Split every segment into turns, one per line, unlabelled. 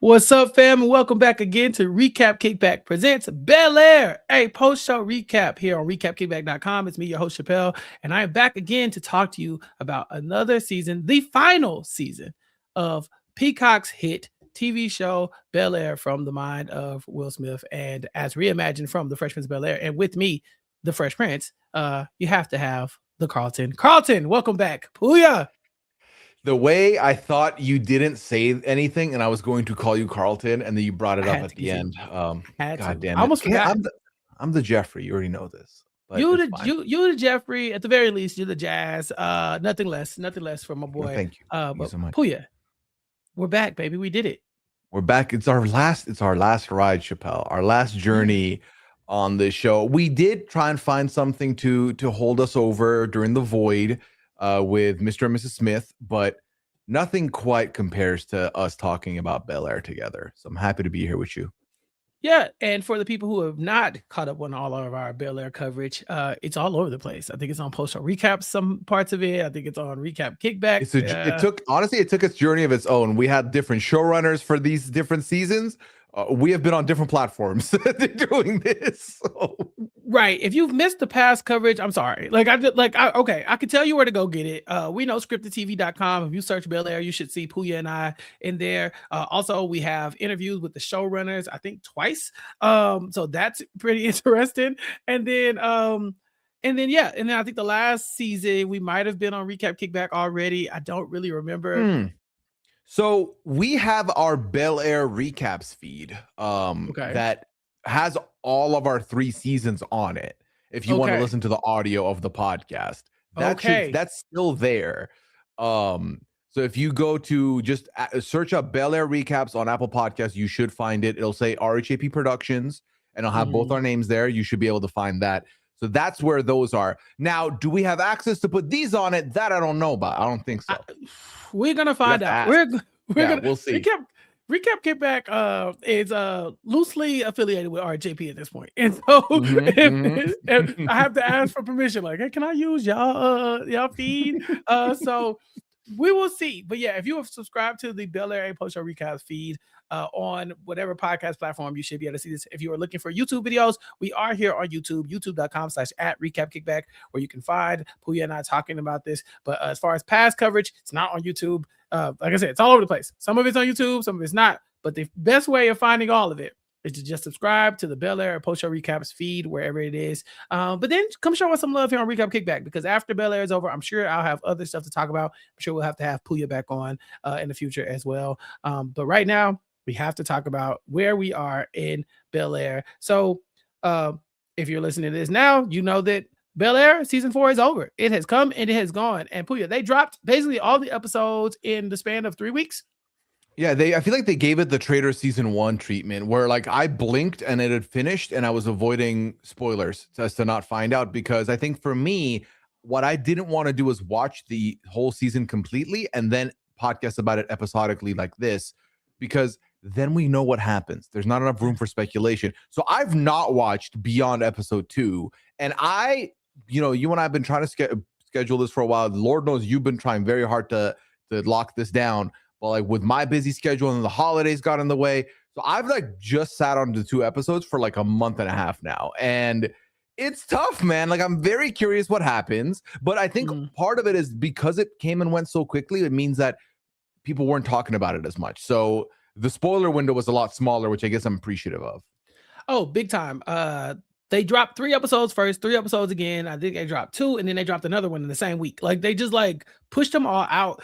What's up, fam? And welcome back again to Recap Kickback presents Bel-Air, a post-show recap here on recapkickback.com. It's me, your host, Chappell, and I am back again to talk to you about another season, the final season of Peacock's hit TV show Bel-Air, from the mind of Will Smith and as reimagined from the Fresh Prince of Bel-Air. And with me, the Fresh Prince, you have to have the Carlton. Carlton, welcome back. Pooya.
The way I thought you didn't say anything, and I was going to call you Carlton, and then you brought it
I
up
had
at
to
the
get
end. God damn
I
it!
almost forgot.
I'm the Jeffrey. You already know this, but
You
it's
the
fine.
you the Jeffrey, at the very least, you're the Jazz. Nothing less from my
Well,
boy.
thank you. Thank you
But
so much.
Pooya, we're back, baby. We did it.
We're back. It's our last. It's our last ride, Chappelle. Our last journey on this show. We did try and find something to hold us over during the void with Mr. and Mrs. Smith, but nothing quite compares to us talking about Bel-Air together. So I'm happy to be here with you.
Yeah, and for the people who have not caught up on all of our Bel-Air coverage, it's all over the place. I think it's on post-show recaps, some parts of it. I think it's on Recap Kickback.
It took its journey of its own. We had different showrunners for these different seasons. We have been on different platforms doing this. So.
Right. If you've missed the past coverage, I'm sorry. Okay, I can tell you where to go get it. We know scriptedtv.com. If you search Bel-Air, you should see Pooya and I in there. Also, we have interviews with the showrunners, I think twice. So that's pretty interesting. And then yeah, and then I think the last season we might have been on Recap Kickback already. I don't really remember.
So we have our Bel-Air recaps feed
Okay.
that has all of our 3 seasons on it. If you want to listen to the audio of the podcast, that's still there. So if you go to just search up Bel-Air recaps on Apple Podcasts, you should find it. It'll say RHAP Productions, and it'll have both our names there. You should be able to find that. So that's where those are. Now, do we have access to put these on it? That I don't know about. I don't think so.
We're gonna find out. We'll see. Recap Kickback is loosely affiliated with RJP at this point, and so if I have to ask for permission, like, hey, can I use y'all feed? So we will see. But yeah, if you have subscribed to the Bel-Air Post Show Recaps feed on whatever podcast platform, you should be able to see this. If you are looking for YouTube videos, we are here on YouTube, youtube.com/@RecapKickback, where you can find Pooya and I talking about this. But as far as past coverage, it's not on YouTube. Like I said, it's all over the place. Some of it's on YouTube, some of it's not. But the best way of finding all of it is to just subscribe to the Bel-Air Post Show Recaps feed, wherever it is. But then come show us some love here on Recap Kickback, because after Bel-Air is over, I'm sure I'll have other stuff to talk about. I'm sure we'll have to have Pooya back on in the future as well. But right now, we have to talk about where we are in Bel-Air. So if you're listening to this now, you know that Bel-Air season 4 is over. It has come and it has gone. And Pooya, they dropped basically all the episodes in the span of 3 weeks.
Yeah, I feel like they gave it the Trader season 1 treatment, where like I blinked and it had finished, and I was avoiding spoilers as to not find out, because I think for me, what I didn't want to do was watch the whole season completely and then podcast about it episodically like this, because then we know what happens. There's not enough room for speculation. So I've not watched beyond episode 2, and you and I have been trying to schedule this for a while. Lord knows you've been trying very hard to lock this down. But like with my busy schedule and the holidays got in the way, so I've like just sat on the 2 episodes for like a month and a half now, and it's tough, man. Like I'm very curious what happens, but I think part of it is because it came and went so quickly. It means that people weren't talking about it as much, so the spoiler window was a lot smaller, which I guess I'm appreciative of.
Oh, big time. They dropped 3 episodes first, 3 episodes again. I think they dropped 2, and then they dropped another one in the same week. Like they just like pushed them all out.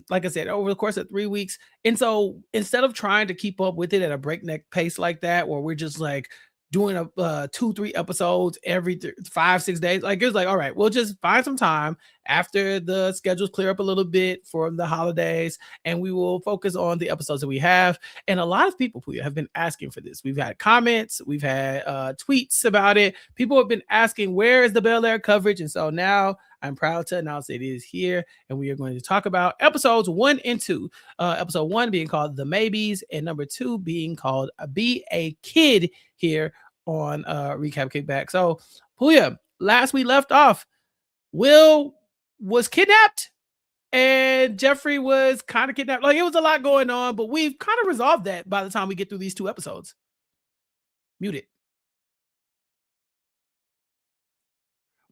Like I said, over the course of 3 weeks. And so instead of trying to keep up with it at a breakneck pace like that, where we're just like doing a 2-3 episodes every 5-6 days, like it was like, all right, we'll just find some time after the schedules clear up a little bit for the holidays, and we will focus on the episodes that we have. And a lot of people have been asking for this. We've had comments, we've had tweets about it. People have been asking, where is the Bel-Air coverage? And so now I'm proud to announce it is here, and we are going to talk about episodes 1 and 2. Episode 1 being called The Maybes, and number 2 being called Be a Kid, here on Recap Kickback. So, Pooya, last we left off, Will was kidnapped. and Jeffrey was kind of kidnapped. Like, it was a lot going on, but we've kind of resolved that by the time we get through these 2 episodes. Muted.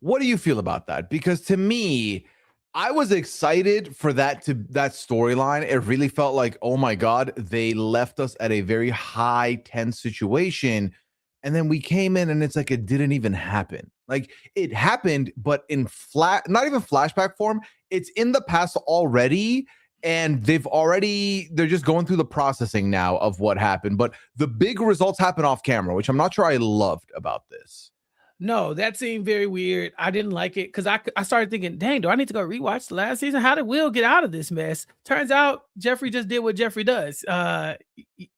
What do you feel about that? Because to me, I was excited for that storyline. It really felt like, oh my God, they left us at a very high tense situation. And then we came in and it's like it didn't even happen. Like, it happened, but in not even flashback form. It's in the past already. And they're just going through the processing now of what happened. But the big results happen off camera, which I'm not sure I loved about this.
No, that seemed very weird. I didn't like it because I started thinking, dang, do I need to go rewatch the last season? How did Will get out of this mess? Turns out Jeffrey just did what Jeffrey does.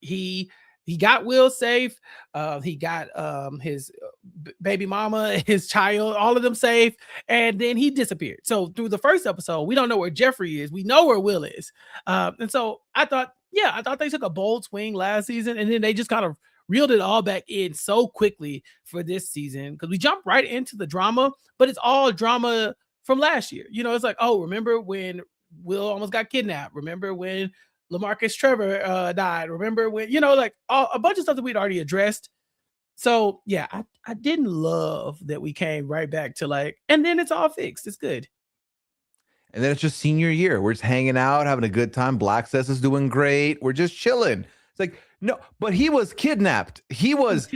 He got Will safe. He got his baby mama, his child, all of them safe, and then he disappeared. So through the first episode, we don't know where Jeffrey is. We know where Will is. And so I thought they took a bold swing last season, and then they just kind of reeled it all back in so quickly for this season because we jumped right into the drama, but it's all drama from last year. You know, it's like, oh, remember when Will almost got kidnapped? Remember when LaMarcus Trevor died? Remember when, you know, like a bunch of stuff that we'd already addressed. So yeah, I didn't love that we came right back to like, and then it's all fixed. It's good.
And then it's just senior year. We're just hanging out, having a good time. Black Cess is doing great. We're just chilling. It's like, no, but he was kidnapped. He was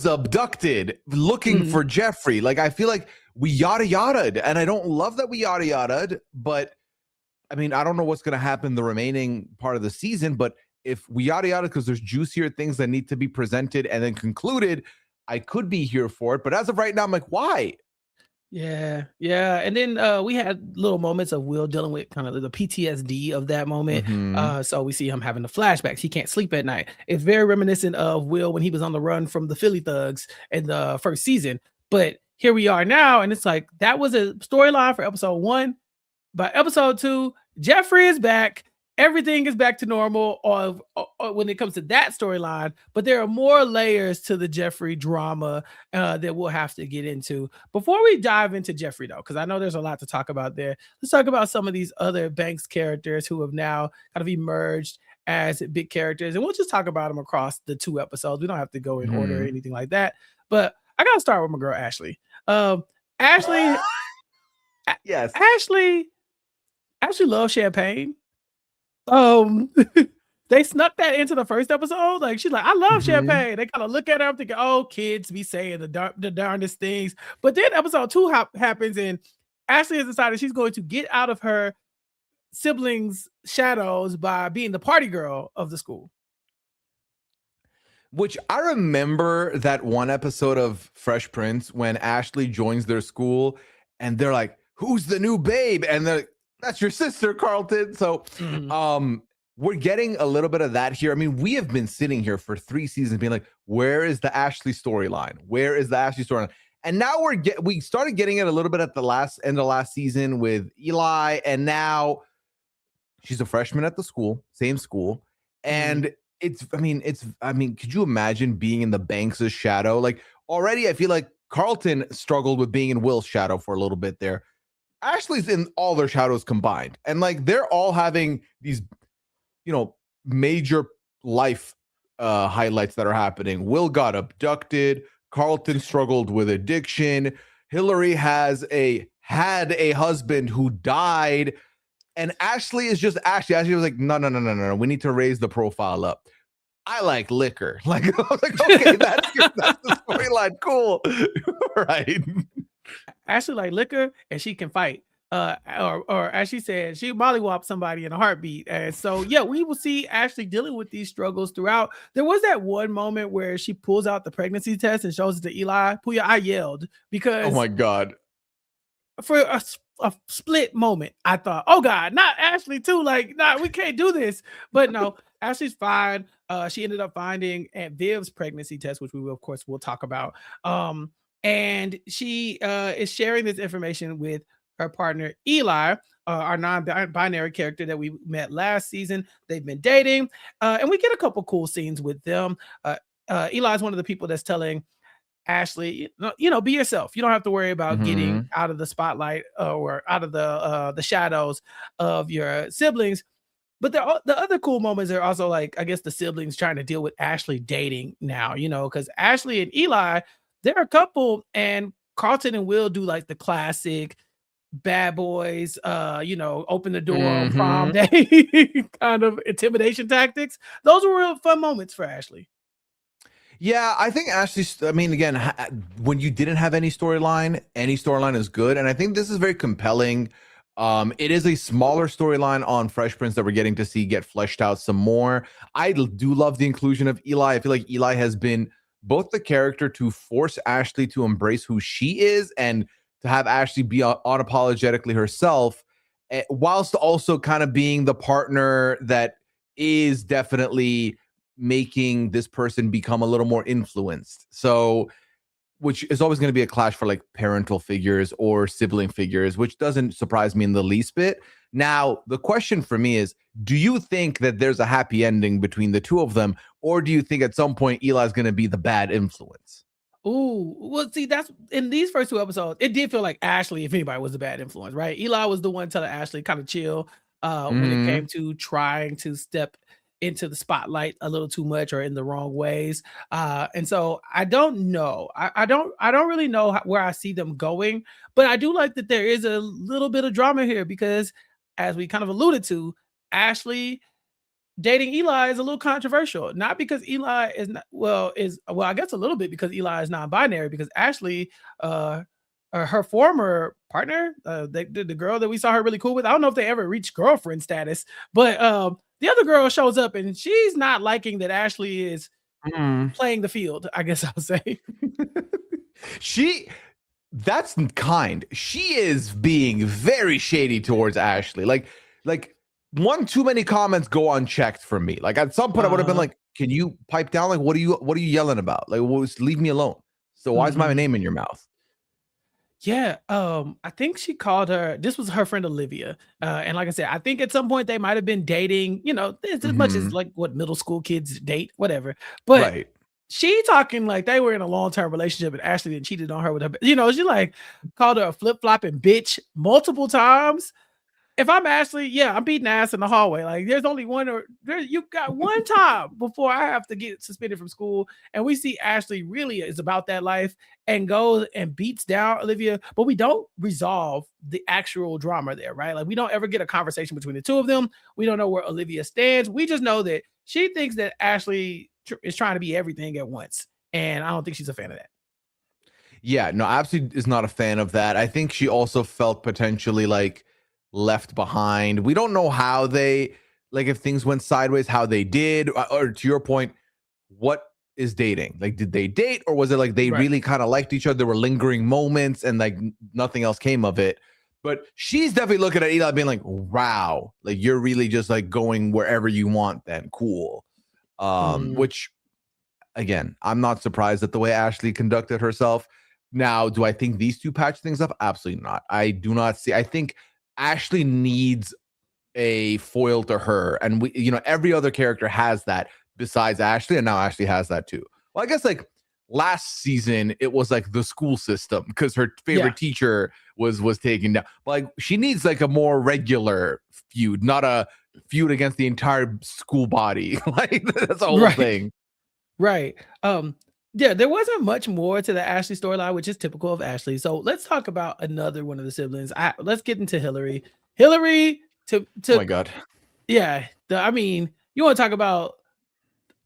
abducted looking for Jeffrey. Like, I feel like we yada yada'd, and I don't love that we yada yada'd, but I mean, I don't know what's going to happen the remaining part of the season, but if we yada yada because there's juicier things that need to be presented and then concluded, I could be here for it. But as of right now, I'm like, why?
Yeah. And then we had little moments of Will dealing with kind of the PTSD of that moment. So we see him having the flashbacks. He can't sleep at night. It's very reminiscent of Will when he was on the run from the Philly Thugs in the first season. But here we are now, and it's like that was a storyline for episode 1. By episode 2, Jeffrey is back. Everything is back to normal when it comes to that storyline, but there are more layers to the Jeffrey drama that we'll have to get into. Before we dive into Jeffrey, though, because I know there's a lot to talk about there, let's talk about some of these other Banks characters who have now kind of emerged as big characters, and we'll just talk about them across the 2 episodes. We don't have to go in order or anything like that, but I gotta start with my girl, Ashley. Ashley,
yes.
Ashley loves champagne. They snuck that into the first episode. Like, she's like, I love champagne. They kind of look at her, I'm thinking, oh, kids be saying the darndest things. But then episode 2 happens, and Ashley has decided she's going to get out of her siblings' shadows by being the party girl of the school.
Which I remember that one episode of Fresh Prince when Ashley joins their school and they're like, who's the new babe? And they're like, that's your sister, Carlton. So we're getting a little bit of that here. I mean, we have been sitting here for 3 seasons being like, where is the Ashley storyline? Where is the Ashley storyline? And now we started getting it a little bit at the end of last season with Eli, and now she's a freshman at the school, same school. And could you imagine being in the Banks' shadow? Like, already I feel like Carlton struggled with being in Will's shadow for a little bit there. Ashley's in all their shadows combined, and like they're all having these, major life highlights that are happening. Will got abducted. Carlton struggled with addiction. Hillary had a husband who died, and Ashley is just Ashley. Ashley was like, no. We need to raise the profile up. I like liquor. Like, I was like, okay, that's the storyline. Cool, right?
Ashley like liquor, and she can fight. Or as she said, she mollywop somebody in a heartbeat. And so, yeah, we will see Ashley dealing with these struggles throughout. There was that one moment where she pulls out the pregnancy test and shows it to Eli. Pooya, I yelled because,
oh my God,
for a split moment, I thought, oh God, not Ashley too. Like, nah, we can't do this. But no, Ashley's fine. She ended up finding Aunt Viv's pregnancy test, which we will, of course, we'll talk about. And she is sharing this information with her partner, Eli, our non-binary character that we met last season. They've been dating, and we get a couple cool scenes with them. Eli is one of the people that's telling Ashley, be yourself. You don't have to worry about getting out of the spotlight or out of the shadows of your siblings. But the other cool moments are also like, I guess, the siblings trying to deal with Ashley dating now, because Ashley and Eli, they're a couple, and Carlton and Will do like the classic bad boys, open the door on prom day kind of intimidation tactics. Those were real fun moments for Ashley.
Yeah, I think Ashley, I mean, again, when you didn't have any storyline is good. And I think this is very compelling. It is a smaller storyline on Fresh Prince that we're getting to see get fleshed out some more. I do love the inclusion of Eli. I feel like Eli has been both the character to force Ashley to embrace who she is and to have Ashley be unapologetically herself, whilst also kind of being the partner that is definitely making this person become a little more influenced. So, which is always going to be a clash for like parental figures or sibling figures, which doesn't surprise me in the least bit. Now, the question for me is, do you think that there's a happy ending between the two of them, or do you think at some point Eli's going to be the bad influence?
Ooh, well, see, that's in these first 2 episodes, it did feel like Ashley, if anybody, was a bad influence, right? Eli was the one telling Ashley kind of chill when it came to trying to step into the spotlight a little too much or in the wrong ways. And so I don't know. I don't really know where I see them going, but I do like that there is a little bit of drama here because, as we kind of alluded to, Ashley dating Eli is a little controversial. Not because Eli is not I guess a little bit because Eli is non-binary, because Ashley, her former partner, the girl that we saw her really cool with, I don't know if they ever reached girlfriend status, but the other girl shows up and she's not liking that Ashley is playing the field, I guess I'll say.
That's kind. She is being very shady towards Ashley. Like one too many comments go unchecked for me. Like at some point I would have been like, can you pipe down? Like, what are you yelling about? Like, leave me alone. So why is my name in your mouth?
Yeah, I think she called her. This was her friend Olivia, and like I said, I think at some point they might have been dating. As much as like what middle school kids date, whatever. But she talking like they were in a long-term relationship, and Ashley had cheated on her with her. She like called her a flip-flopping bitch multiple times. If I'm Ashley, yeah, I'm beating ass in the hallway. Like, there's only you got one time before I have to get suspended from school. And we see Ashley really is about that life and goes and beats down Olivia, but we don't resolve the actual drama there, right? Like, we don't ever get a conversation between the two of them. We don't know where Olivia stands. We just know that she thinks that Ashley is trying to be everything at once. And I don't think she's a fan of that.
Yeah, no, absolutely is not a fan of that. I think she also felt potentially like left behind. We don't know how they, like, if things went sideways, how they did, or to your point, what is dating? Like, did they date, or was it like they really kind of liked each other? There were lingering moments and like nothing else came of it. But she's definitely looking at Eli being like, wow, like you're really just like going wherever you want then. Cool. Which again, I'm not surprised at the way Ashley conducted herself. Now, do I think these two patch things up? Absolutely not. I do not see. I think Ashley needs a foil to her, and every other character has that besides Ashley, and now Ashley has that too. Well, I guess like last season it was like the school system because her favorite teacher was taken down. But like she needs like a more regular feud, not a feud against the entire school body. Like that's the whole thing.
Right. Yeah, there wasn't much more to the Ashley storyline, which is typical of Ashley. So let's talk about another one of the siblings. Let's get into Hillary. Hillary to
oh my God.
Yeah. I mean, you want to talk about,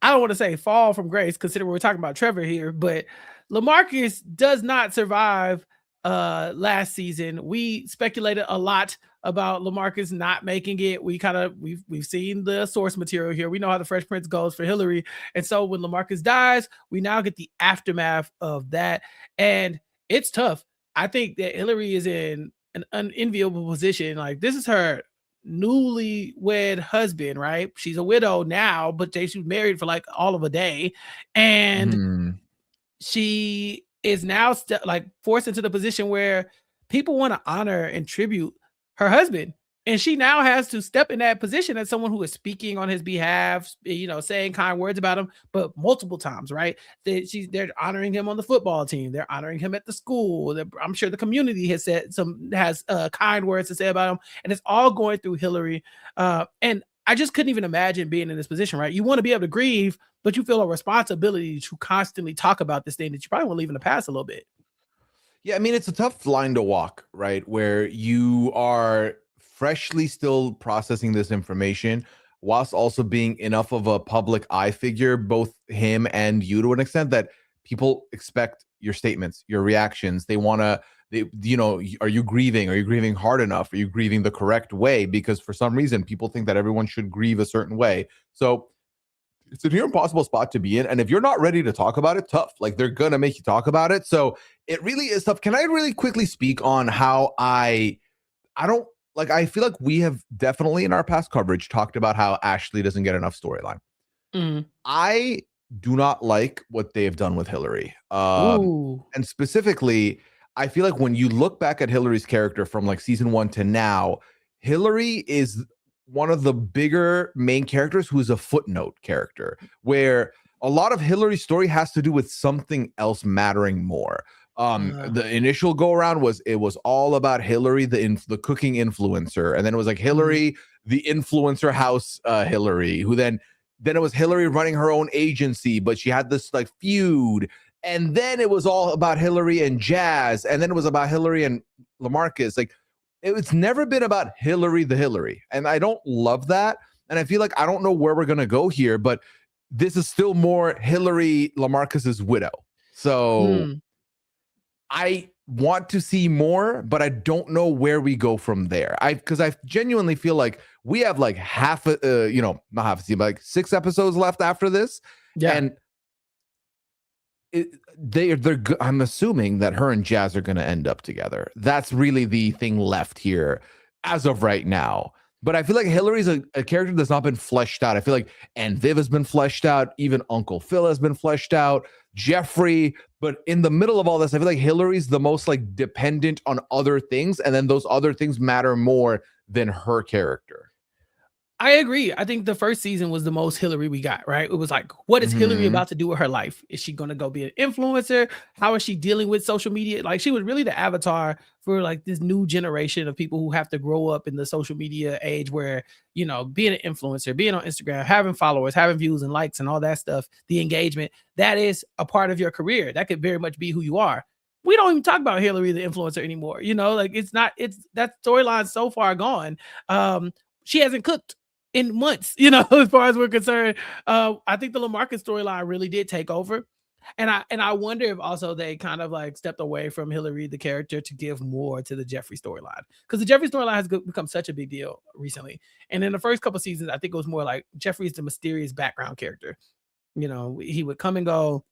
I don't want to say fall from grace, considering we're talking about Trevor here, but LaMarcus does not survive last season. We speculated a lot about LaMarcus not making it. We've seen the source material here. We know how the Fresh Prince goes for Hillary. And so when LaMarcus dies, we now get the aftermath of that. And it's tough. I think that Hillary is in an unenviable position. Like, this is her newlywed husband, right? She's a widow now, but she was married for like all of a day. And she is now like forced into the position where people want to honor and tribute her husband. And she now has to step in that position as someone who is speaking on his behalf, saying kind words about him, but multiple times, right? They're honoring him on the football team. They're honoring him at the school. I'm sure the community has kind words to say about him, and it's all going through Hillary. And I just couldn't even imagine being in this position, right? You want to be able to grieve, but you feel a responsibility to constantly talk about this thing that you probably want to leave in the past a little bit.
Yeah, I mean, it's a tough line to walk, right? Where you are freshly still processing this information whilst also being enough of a public eye figure, both him and you, to an extent that people expect your statements, your reactions. They want to, are you grieving? Are you grieving hard enough? Are you grieving the correct way? Because for some reason, people think that everyone should grieve a certain way. So it's a near impossible spot to be in. And if you're not ready to talk about it, tough. Like, they're going to make you talk about it. So it really is tough. Can I really quickly speak on how I feel like we have definitely in our past coverage talked about how Ashley doesn't get enough storyline. I do not like what they have done with Hillary. And specifically, I feel like when you look back at Hillary's character from like season 1 to now, Hillary is one of the bigger main characters who is a footnote character, where a lot of Hillary's story has to do with something else mattering more. The initial go around was all about Hillary, the cooking influencer, and then it was like Hillary, the influencer house, Hillary, who then it was Hillary running her own agency, but she had this like feud, and then it was all about Hillary and Jazz, and then it was about Hillary and LaMarcus. Like, it's never been about Hillary the Hillary, and I don't love that, and I feel like I don't know where we're gonna go here, but this is still more Hillary LaMarcus's widow, so. I want to see more, but I don't know where we go from there. Because I genuinely feel like we have like not half a season, but like 6 episodes left after this. Yeah. And they're I'm assuming that her and Jazz are going to end up together. That's really the thing left here as of right now. But I feel like Hillary's a character that's not been fleshed out. I feel like Aunt Viv has been fleshed out. Even Uncle Phil has been fleshed out. Jeffrey. But in the middle of all this, I feel like Hillary's the most like dependent on other things. And then those other things matter more than her character.
I agree. I think the first season was the most Hillary we got, right? It was like, what is Hillary about to do with her life? Is she going to go be an influencer? How is she dealing with social media? Like, she was really the avatar for like this new generation of people who have to grow up in the social media age where, being an influencer, being on Instagram, having followers, having views and likes and all that stuff, the engagement, that is a part of your career. That could very much be who you are. We don't even talk about Hillary the influencer anymore. It's that storyline so far gone. She hasn't cooked in months, as far as we're concerned. I think the LaMarcus storyline really did take over. And I wonder if also they kind of like stepped away from Hillary, the character, to give more to the Jeffrey storyline. Because the Jeffrey storyline has become such a big deal recently. And in the first couple seasons, I think it was more like Jeffrey's the mysterious background character. He would come and go,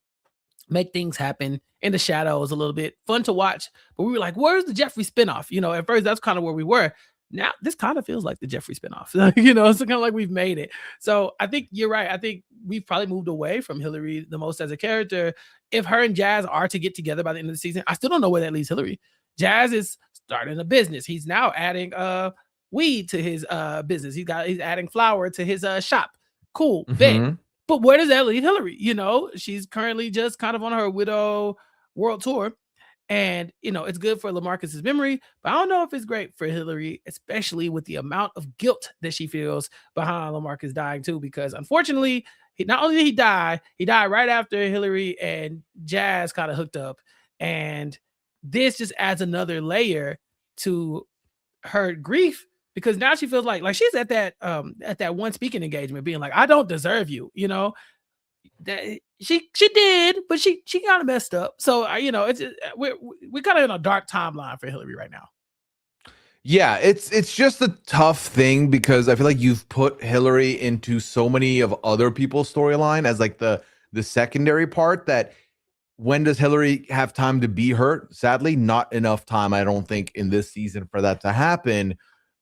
make things happen in the shadows a little bit. Fun to watch. But we were like, where's the Jeffrey spinoff? At first, that's kind of where we were. Now this kind of feels like the Jeffrey spinoff, it's kind of like we've made it. So I think you're right. I think we've probably moved away from Hillary the most as a character. If her and Jazz are to get together by the end of the season, I still don't know where that leaves Hillary. Jazz is starting a business. He's now adding weed to his business. He's adding flour to his shop. Cool. Bet. But where does that leave Hillary? She's currently just kind of on her widow world tour. And, it's good for LaMarcus's memory, but I don't know if it's great for Hillary, especially with the amount of guilt that she feels behind LaMarcus dying too, because unfortunately, not only did he died right after Hillary and Jazz kind of hooked up. And this just adds another layer to her grief, because now she feels like she's at that one speaking engagement being like, I don't deserve you, that she did, but she kind of messed up. So we're kind of in a dark timeline for Hillary right now.
Yeah, it's just a tough thing because I feel like you've put Hillary into so many of other people's storyline as like the secondary part, that when does Hillary have time to be her? Sadly, not enough time, I don't think, in this season for that to happen.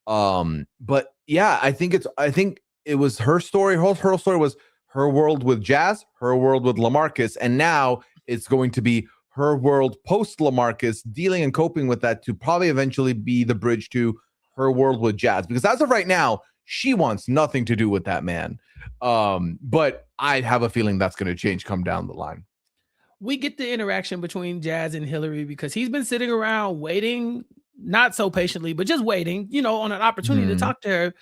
But yeah, I think it was her story. Her story was her world with Jazz, her world with LaMarcus, and now it's going to be her world post LaMarcus, dealing and coping with that to probably eventually be the bridge to her world with Jazz, because as of right now, she wants nothing to do with that man. But I have a feeling that's going to change come down the line.
We get the interaction between Jazz and Hillary because he's been sitting around waiting, not so patiently, but just waiting, on an opportunity to talk to her.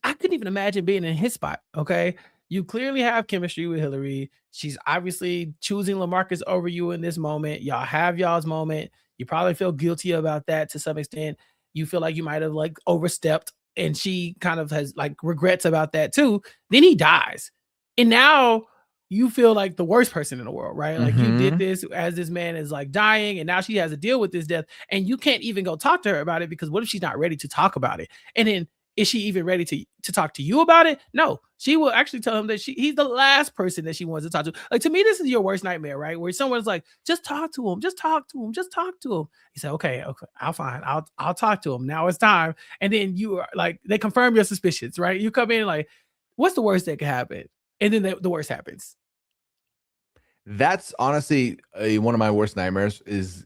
I couldn't even imagine being in his spot. Okay. You clearly have chemistry with Hillary. She's obviously choosing LaMarcus over you in this moment. Y'all have y'all's moment. You probably feel guilty about that to some extent. You feel like you might have like overstepped, and she kind of has like regrets about that too. Then he dies. And now you feel like the worst person in the world, right? Like you did this as this man is like dying, and now she has to deal with this death, and you can't even go talk to her about it because what if she's not ready to talk about it? And then is she even ready to talk to you about it? No, she will actually tell him that he's the last person that she wants to talk to. Like, to me, this is your worst nightmare, right? Where someone's like, just talk to him, just talk to him, just talk to him. He said, okay, I'll fine. I'll talk to him. Now it's time. And then you are like, they confirm your suspicions, right? You come in like, what's the worst that could happen? And then the worst happens.
That's honestly one of my worst nightmares, is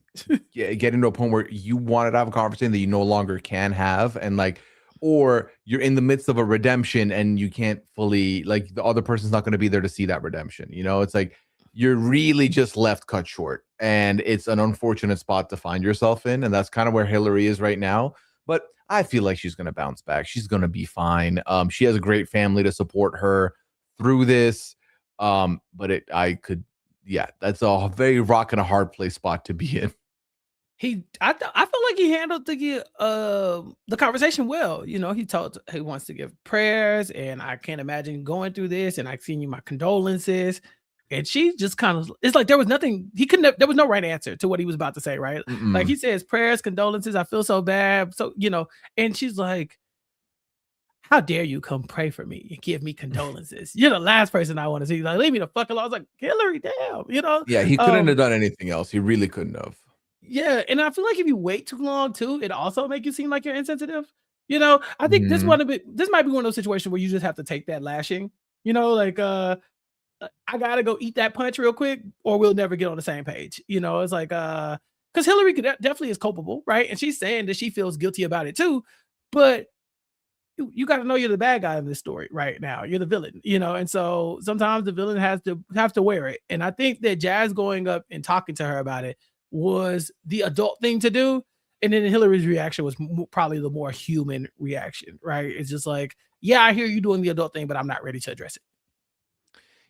getting to a point where you wanted to have a conversation that you no longer can have. And like, or you're in the midst of a redemption and you can't fully, like, the other person's not going to be there to see that redemption. It's like you're really just left cut short, and it's an unfortunate spot to find yourself in. And that's kind of where Hillary is right now. But I feel like she's going to bounce back. She's going to be fine. She has a great family to support her through this. But that's a very rock and a hard place spot to be in.
I feel like he handled the conversation well. He wants to give prayers, and I can't imagine going through this, and I've seen you my condolences. And she just kind of, it's like there was nothing, there was no right answer to what he was about to say, right? Like he says, prayers, condolences, I feel so bad. So, and she's like, how dare you come pray for me and give me condolences? You're the last person I want to see. Like, leave me the fuck alone. I was like, Hillary, damn,
Yeah, he couldn't have done anything else. He really couldn't have.
Yeah, and I feel like if you wait too long too, it also make you seem like you're insensitive. I think this might be one of those situations where you just have to take that lashing. Like I gotta go eat that punch real quick, or we'll never get on the same page. It's like because Hillary definitely is culpable, right? And she's saying that she feels guilty about it too, but you got to know you're the bad guy in this story right now. You're the villain, and so sometimes the villain has to have to wear it. And I think that Jazz going up and talking to her about it was the adult thing to do. And then Hillary's reaction was probably the more human reaction, right? It's just like, yeah, I hear you doing the adult thing, but I'm not ready to address it.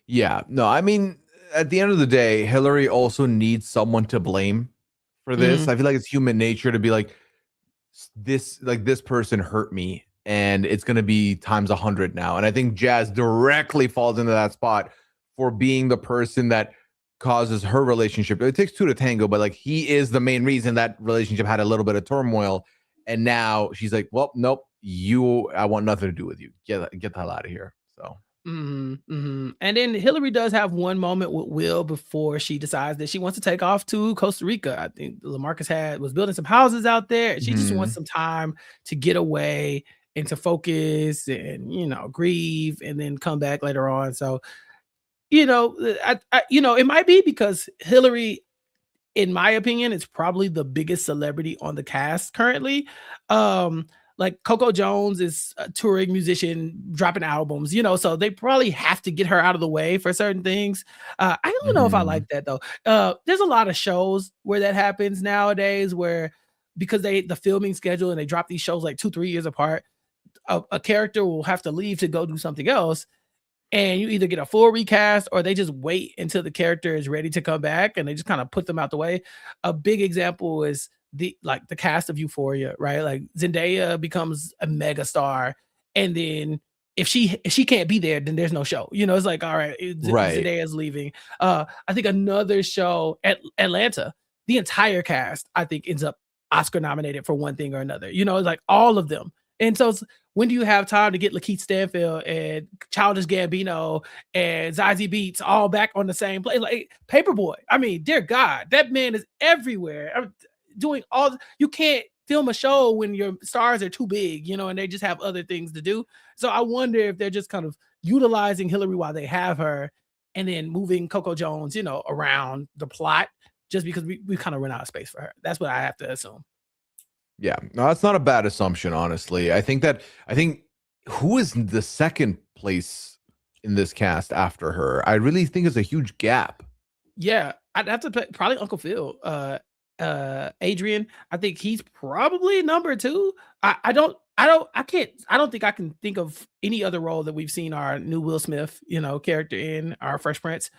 Yeah, no, I mean, at the end of the day, Hillary also needs someone to blame for this. I feel like it's human nature to be like, this person hurt me, and it's going to be times 100 now. And I think Jazz directly falls into that spot for being the person that causes her relationship. It takes two to tango, but like he is the main reason that relationship had a little bit of turmoil. And now she's like, well, nope, I want nothing to do with you. Get the hell out of here. So.
And then Hillary does have one moment with Will before she decides that she wants to take off to Costa Rica. I think LaMarcus was building some houses out there, and she just wants some time to get away and to focus and grieve, and then come back later on. So it might be because Hillary, in my opinion, is probably the biggest celebrity on the cast currently. Like Coco Jones is a touring musician dropping albums, so they probably have to get her out of the way for certain things. I don't know if I like that though. There's a lot of shows where that happens nowadays, where because the filming schedule and they drop these shows like 2-3 years apart, a character will have to leave to go do something else. And you either get a full recast or they just wait until the character is ready to come back and they just kind of put them out the way. A big example is the cast of Euphoria, right? Like Zendaya becomes a mega star, and then if she can't be there, then there's no show. It's like, all right, Zendaya's leaving. I think another show at Atlanta, the entire cast, I think, ends up Oscar nominated for one thing or another. It's like all of them. And so when do you have time to get Lakeith Stanfield and Childish Gambino and Zazie Beetz all back on the same place? Like Paperboy. I mean, dear God, that man is everywhere. Doing you can't film a show when your stars are too big, and they just have other things to do. So I wonder if they're just kind of utilizing Hillary while they have her, and then moving Coco Jones, around the plot, just because we kind of run out of space for her. That's what I have to assume.
Yeah, no, that's not a bad assumption, honestly. I think who is the second place in this cast after her? I really think it's a huge gap.
Yeah, I'd have to put probably Uncle Phil. Adrian, I think he's probably number 2. I don't think I can think of any other role that we've seen our new Will Smith, character in our Fresh Prince.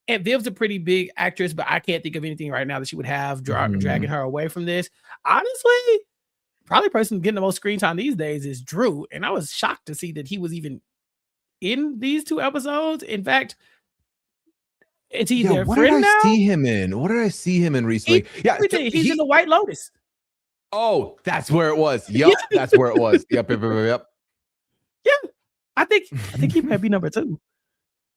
And Viv's a pretty big actress, but I can't think of anything right now that she would have dragging her away from this. Honestly, probably the person getting the most screen time these days is Drew, and I was shocked to see that he was even in these 2 episodes. In fact, it's either
what did I see him in? What did I see him in recently?
He's in the White Lotus.
Oh, that's where it was. Yep, that's where it was. Yep.
Yeah, I think he might be number 2.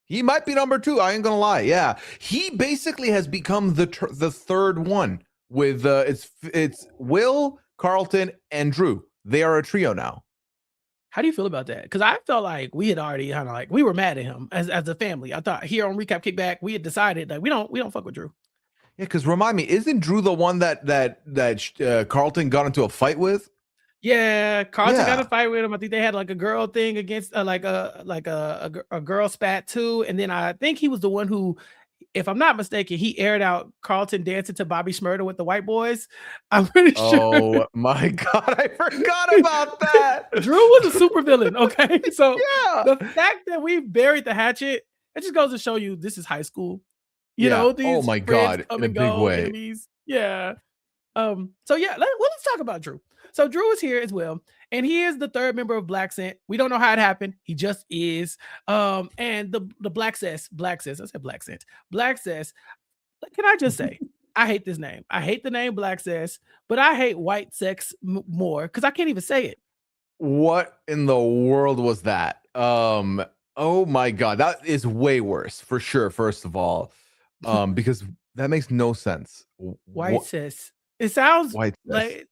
He might be number 2. I ain't gonna lie. Yeah, he basically has become the third one with it's Will, Carlton, and Drew. They are a trio now.
How do you feel about that? Because I felt like we had already kind of like we were mad at him as a family. I thought here on Recap Kickback we had decided that we don't fuck with Drew.
Yeah, because remind me, isn't Drew the one that Carlton got into a fight with?
Yeah, Carlton got a fight with him. I think they had like a girl thing against a girl spat too, and then I think he was the one who, if I'm not mistaken, he aired out Carlton dancing to Bobby Shmurda with the white boys. I'm pretty sure.
Oh my God, I forgot about that.
Drew was a super villain. Okay, so the fact that we buried the hatchet, it just goes to show you this is high school. You know, these
oh my God,
come
in a
and
big
go
way.
enemies. Yeah. So yeah, let's talk about Drew. So Drew is here as well, and he is the third member of Black Scent. We don't know how it happened. He just is. And the Black Cess. I said Black Scent. Black Cess. Can I just say, I hate this name. I hate the name Black Cess, but I hate white sex more because I can't even say it.
What in the world was that? Oh my God, that is way worse for sure. First of all, because that makes no sense.
White Cess. It sounds
white
like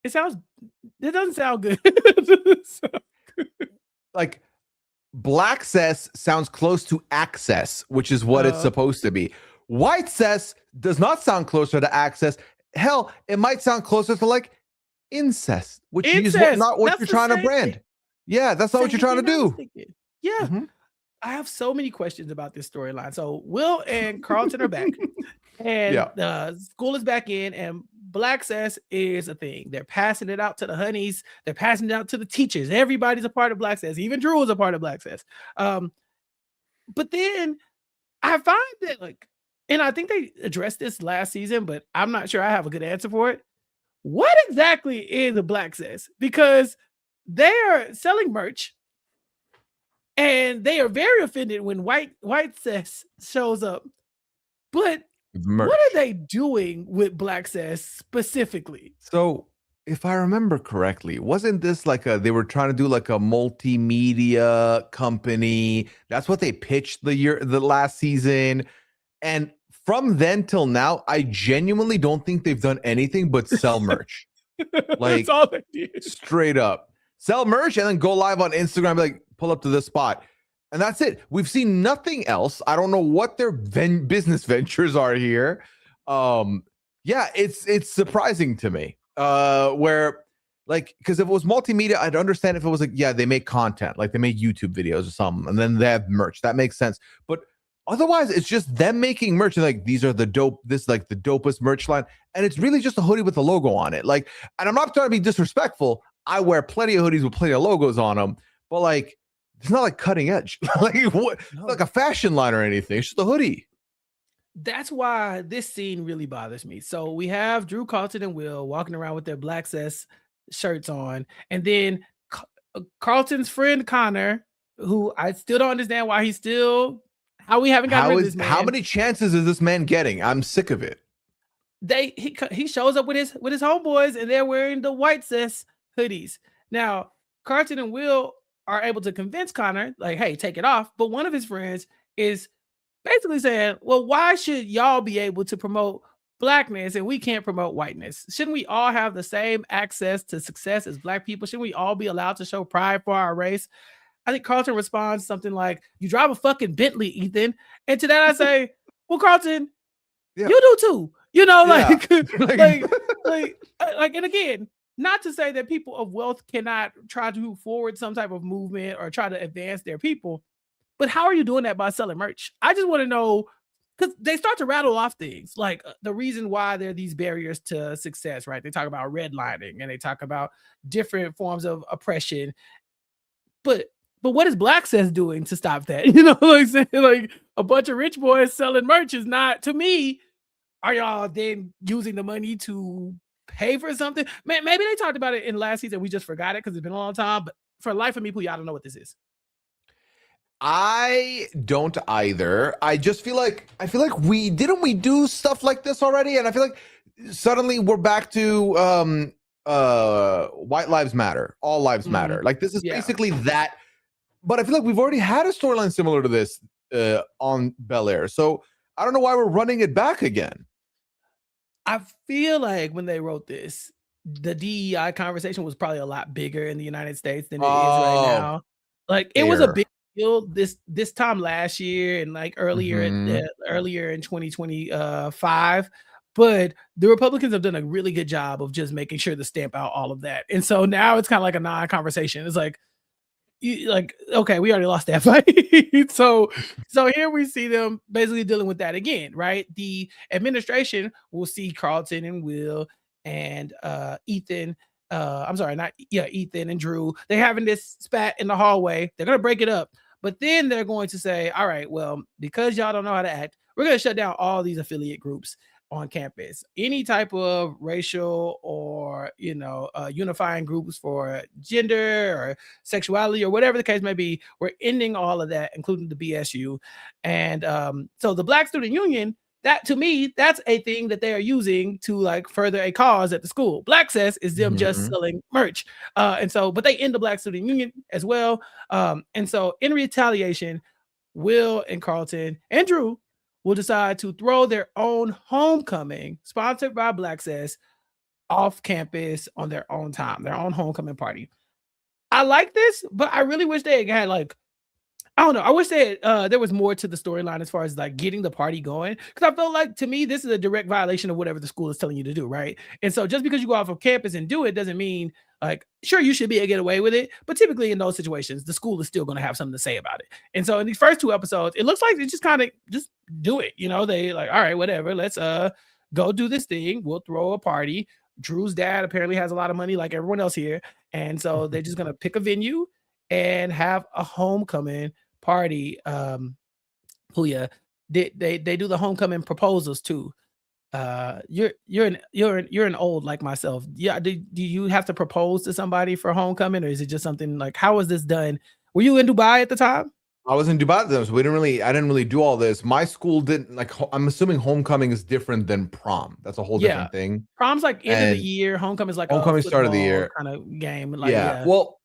it doesn't sound good.
Like Black Cess sounds close to access, which is what it's supposed to be. White Cess does not sound closer to access. Hell, it might sound closer to like incest, which is not what you're trying to brand. Thing. Yeah, that's not what you're trying to do.
Yeah. I have so many questions about this storyline. So Will and Carlton are back, and school is back in, and Black Cess is a thing. They're passing it out to the honeys. They're passing it out to the teachers. Everybody's a part of Black Cess. Even Drew is a part of Black Cess. But then I find that and I think they addressed this last season, but I'm not sure I have a good answer for it. What exactly is a Black Cess? Because they are selling merch. And they are very offended when white Cess shows up. But what are they doing with Black Cess specifically?
So if I remember correctly, wasn't this they were trying to do like a multimedia company? That's what they pitched the last season. And from then till now, I genuinely don't think they've done anything but sell merch.
That's all they did.
Straight up. Sell merch and then go live on Instagram, pull up to this spot. And that's it. We've seen nothing else. I don't know what their business ventures are here. It's surprising to me. Because if it was multimedia, I'd understand if it was they make content, they make YouTube videos or something, and then they have merch. That makes sense. But otherwise, it's just them making merch. And these are the dopest merch line. And it's really just a hoodie with a logo on it. And I'm not trying to be disrespectful. I wear plenty of hoodies with plenty of logos on them, but it's not cutting edge, like a fashion line or anything. It's just a hoodie.
That's why this scene really bothers me. So we have Drew, Carlton, and Will walking around with their Black Cess shirts on, and then Carlton's friend Connor, who I still don't understand why he's still how we haven't gotten rid of this man.
How many chances is this man getting? I'm sick of it.
He shows up with his homeboys, and they're wearing the White Cess hoodies. Now, Carlton and Will are able to convince Connor, hey, take it off. But one of his friends is basically saying, well, why should y'all be able to promote Blackness and we can't promote whiteness? Shouldn't we all have the same access to success as Black people? Shouldn't we all be allowed to show pride for our race? I think Carlton responds something like, you drive a fucking Bentley, Ethan. And to that I say, well, Carlton, you do too. You know, like, and again, not to say that people of wealth cannot try to forward some type of movement or try to advance their people, but how are you doing that by selling merch? I just want to know, because they start to rattle off things like the reason why there are these barriers to success, right? They talk about redlining and they talk about different forms of oppression, but what is Black Says doing to stop that? You know, like saying like a bunch of rich boys selling merch is not, to me. Are y'all then using the money to pay for something? Maybe they talked about it in last season. We just forgot it because it's been a long time. But for the life of me, Pooya, I don't know what this is.
I don't either. I just feel like we do stuff like this already, and I feel like suddenly we're back to white lives matter, all lives matter. Like this is basically that. But I feel like we've already had a storyline similar to this on Bel-Air, so I don't know why we're running it back again.
I feel like when they wrote this, the DEI conversation was probably a lot bigger in the United States than it is right now. Like it was a big deal this time last year and like earlier in 2025. But the Republicans have done a really good job of just making sure to stamp out all of that. And so now it's kind of like a non-conversation. It's like, okay, we already lost that fight. so here we see them basically dealing with that again, right? The administration will see Carlton and Will and Ethan. Ethan and Drew. They're having this spat in the hallway. They're gonna break it up, but then they're going to say, all right, well, because y'all don't know how to act, we're gonna shut down all these affiliate groups on campus. Any type of racial or unifying groups for gender or sexuality or whatever the case may be, we're ending all of that, including the BSU. And so the Black Student Union, that to me, that's a thing that they are using to like further a cause at the school. Black Says is them just selling merch. But they end the Black Student Union as well. And so in retaliation, Will and Carlton and Drew will decide to throw their own homecoming, sponsored by Black Says, off campus on their own time, their own homecoming party. I like this, but I really wish they had like, I don't know. I wish there was more to the storyline as far as like getting the party going. Because I felt like, to me, this is a direct violation of whatever the school is telling you to do, right? And so just because you go off of campus and do it doesn't mean like, sure, you should be able to get away with it. But typically in those situations, the school is still going to have something to say about it. And so in these first two episodes, it looks like they just kind of just do it. They like, all right, whatever. Let's go do this thing. We'll throw a party. Drew's dad apparently has a lot of money like everyone else here. And so they're just going to pick a venue and have a homecoming party. Pooya, they do the homecoming proposals too. You're an old like myself. Yeah, do you have to propose to somebody for homecoming, or is it just something like, how was this done? Were you in Dubai at the time?
I was in Dubai at the time, so I didn't really do all this. My school didn't like. I'm assuming homecoming is different than prom. That's a whole different thing.
Prom's like end of the year. Homecoming is like
homecoming start of the year
kind of game. Like,
Well,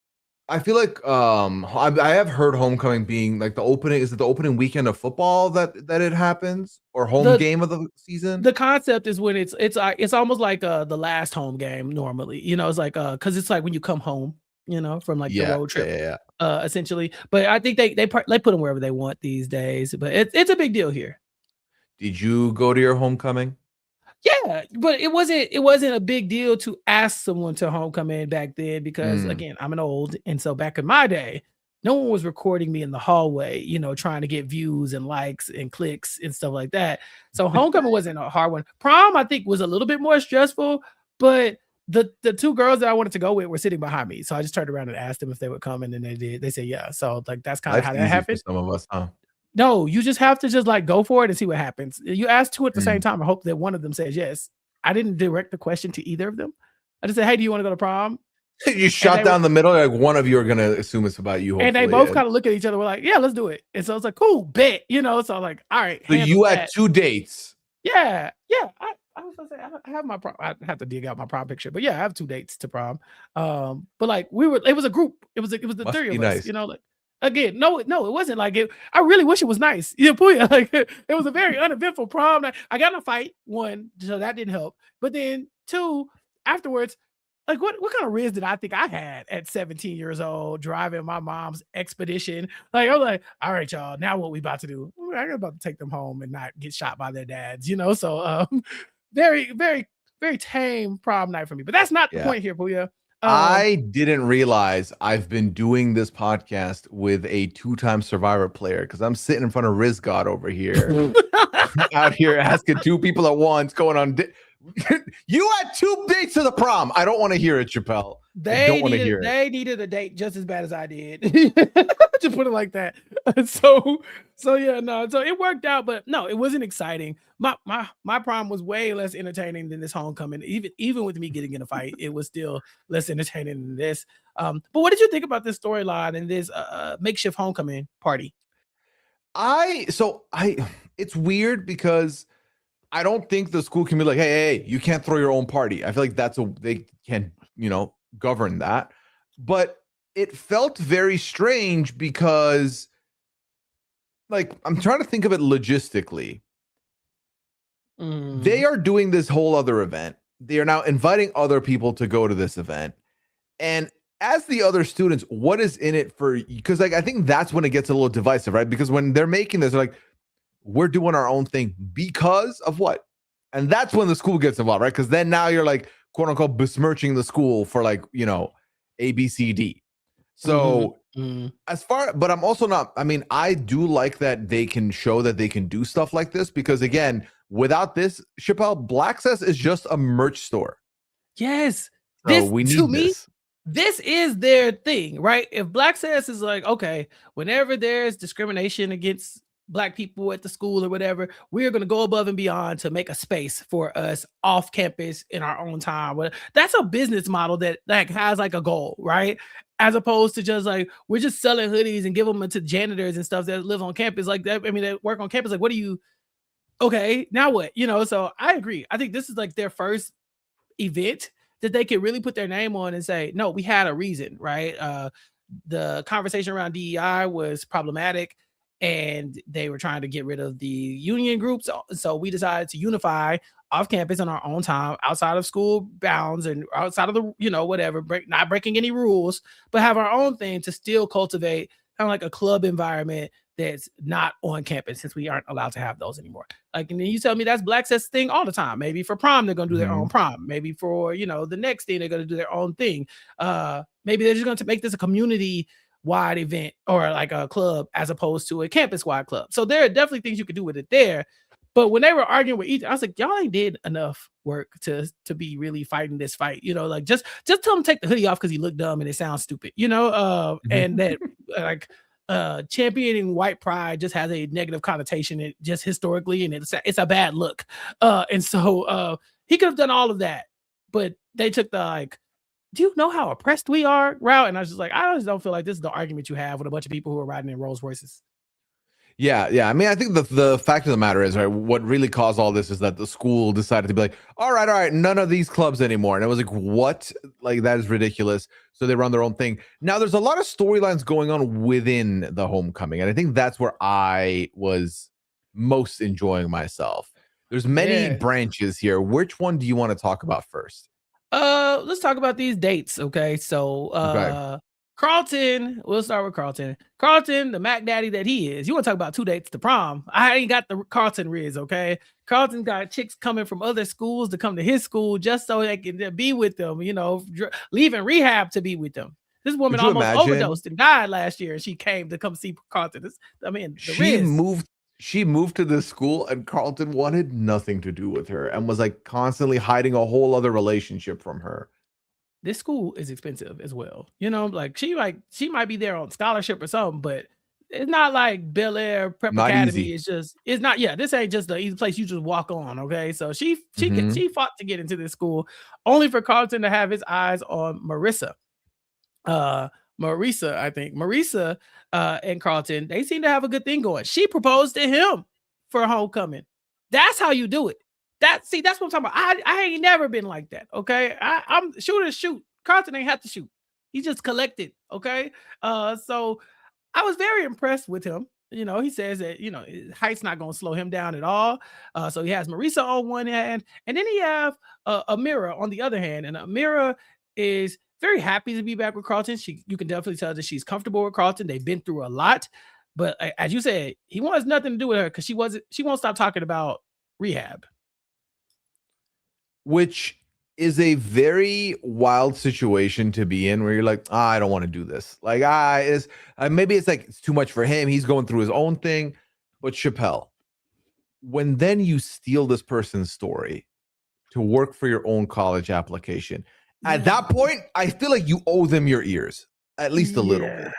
I feel like I have heard homecoming being like the opening. Is it the opening weekend of football that it happens, or home game of the season?
The concept is when it's almost like the last home game normally. It's like because it's like when you come home, from like the road trip, essentially. But I think they put them wherever they want these days. But it's a big deal here.
Did you go to your homecoming?
Yeah, but it wasn't a big deal to ask someone to homecoming back then because again, I'm an old, and so back in my day, no one was recording me in the hallway, trying to get views and likes and clicks and stuff like that. So homecoming wasn't a hard one. Prom, I think, was a little bit more stressful, but the two girls that I wanted to go with were sitting behind me, so I just turned around and asked them if they would come, and then they did. They said yeah. So like that's kind of how that happened.
For some of us, huh?
No, you just have to just like go for it and see what happens. You ask two at the same time. I hope that one of them says yes. I didn't direct the question to either of them. I just said, hey, do you want to go to prom?
You shot down the middle. Like one of you are going to assume it's about you.
And they both kind of look at each other. We're like, yeah, let's do it. And so it's like, cool, bet. So I'm like, all right.
So you had 2 dates.
Yeah. I was gonna say I have my prom. I have to dig out my prom picture, but yeah, I have 2 dates to prom. But like it was a group. It was the three of us. Like. Again, no, it wasn't like it. I really wish it was nice. Pooya, like it was a very uneventful prom. I got in a fight, 1, so that didn't help. But then 2, afterwards, like what kind of riz did I think I had at 17 years old, driving my mom's expedition? Like I was like, all right, y'all, now what we about to do? I'm about to take them home and not get shot by their dads, So very, very, very tame prom night for me. But that's not the point here, Pooya.
I didn't realize I've been doing this podcast with a 2-time Survivor player because I'm sitting in front of Riz God over here, out here asking 2 people at once, going on. You had 2 dates to the prom. I don't want to hear it, Chappell.
They needed a date just as bad as I did. To put it like that. So yeah, no. So it worked out, but no, it wasn't exciting. My prom was way less entertaining than this homecoming. Even with me getting in a fight, it was still less entertaining than this. But what did you think about this storyline and this makeshift homecoming party?
It's weird because I don't think the school can be like, hey, you can't throw your own party. I feel like they can, govern that. But it felt very strange because, like, I'm trying to think of it logistically. They are doing this whole other event. They are now inviting other people to go to this event. And as the other students, what is in it for you? Because, like, I think that's when it gets a little divisive, right? Because when they're making this, they're like, we're doing our own thing because of what? And that's when the school gets involved, right? Because then now you're like, quote unquote, besmirching the school for, like, A, B, C, D. So but I'm also not, I do like that they can show that they can do stuff like this because, again, without this, Chappell, Black Sass is just a merch store.
Yes.
So we need this.
This is their thing, right? If Black Sass is like, okay, whenever there's discrimination against Black people at the school or whatever, we're going to go above and beyond to make a space for us off campus in our own time. That's a business model that has like a goal, right? As opposed to just like, we're just selling hoodies and give them to janitors and stuff that live on campus like that. That work on campus. Like, okay, now what? So I agree. I think this is like their first event that they can really put their name on and say, no, we had a reason, right? The conversation around DEI was problematic and they were trying to get rid of the union groups. So we decided to unify off campus on our own time, outside of school bounds and outside of the, whatever, not breaking any rules, but have our own thing to still cultivate kind of like a club environment that's not on campus since we aren't allowed to have those anymore. Like, and then you tell me that's Black Sass thing all the time. Maybe for prom, they're going to do their own prom. Maybe for, the next thing, they're going to do their own thing. Maybe they're just going to make this a community wide event or like a club as opposed to a campus wide club. So there are definitely things you could do with it there. But when they were arguing with each, I was like, y'all ain't did enough work to be really fighting this fight. Like just tell him to take the hoodie off because he looked dumb and it sounds stupid, and that like championing white pride just has a negative connotation just historically, and it's a bad look. And so he could have done all of that, but they took the like, do you know how oppressed we are route? And I was just like, I just don't feel like this is the argument you have with a bunch of people who are riding in Rolls Royces.
Yeah. I think the fact of the matter is, right, what really caused all this is that the school decided to be like, all right, none of these clubs anymore. And it was like, what? Like, that is ridiculous. So they run their own thing. Now, there's a lot of storylines going on within the homecoming. And I think that's where I was most enjoying myself. There's many branches here. Which one do you want to talk about first?
Let's talk about these dates. Okay. So, Carlton, we'll start with Carlton. Carlton, the Mac Daddy that he is. You want to talk about 2 dates to prom? I ain't got the Carlton Riz, okay? Carlton got chicks coming from other schools to come to his school just so they can be with them, leaving rehab to be with them. This woman almost overdosed and died last year, and she came to come see Carlton.
She moved to this school, and Carlton wanted nothing to do with her and was like constantly hiding a whole other relationship from her.
This school is expensive as well. Like she might be there on scholarship or something, but it's not like Bel-Air Prep Academy. It's not. Yeah, this ain't just the easy place you just walk on. Okay, so she fought to get into this school, only for Carlton to have his eyes on Marissa, I think. Marissa and Carlton, they seem to have a good thing going. She proposed to him for homecoming. That's how you do it. That's what I'm talking about. I ain't never been like that. Okay. I'm shoot. Carlton ain't have to shoot. He just collected. Okay. So I was very impressed with him. He says that, his height's not going to slow him down at all. So he has Marissa on one hand, and then he have Amira on the other hand. And Amira is very happy to be back with Carlton. You can definitely tell that she's comfortable with Carlton. They've been through a lot, but as you said, he wants nothing to do with her because she won't stop talking about rehab.
which is a very wild situation to be in, where you're like, I don't want to do this. Like, maybe it's like it's too much for him. He's going through his own thing. But Chappell, when then you steal this person's story to work for your own college application, at that point, I feel like you owe them your ears, at least a little bit.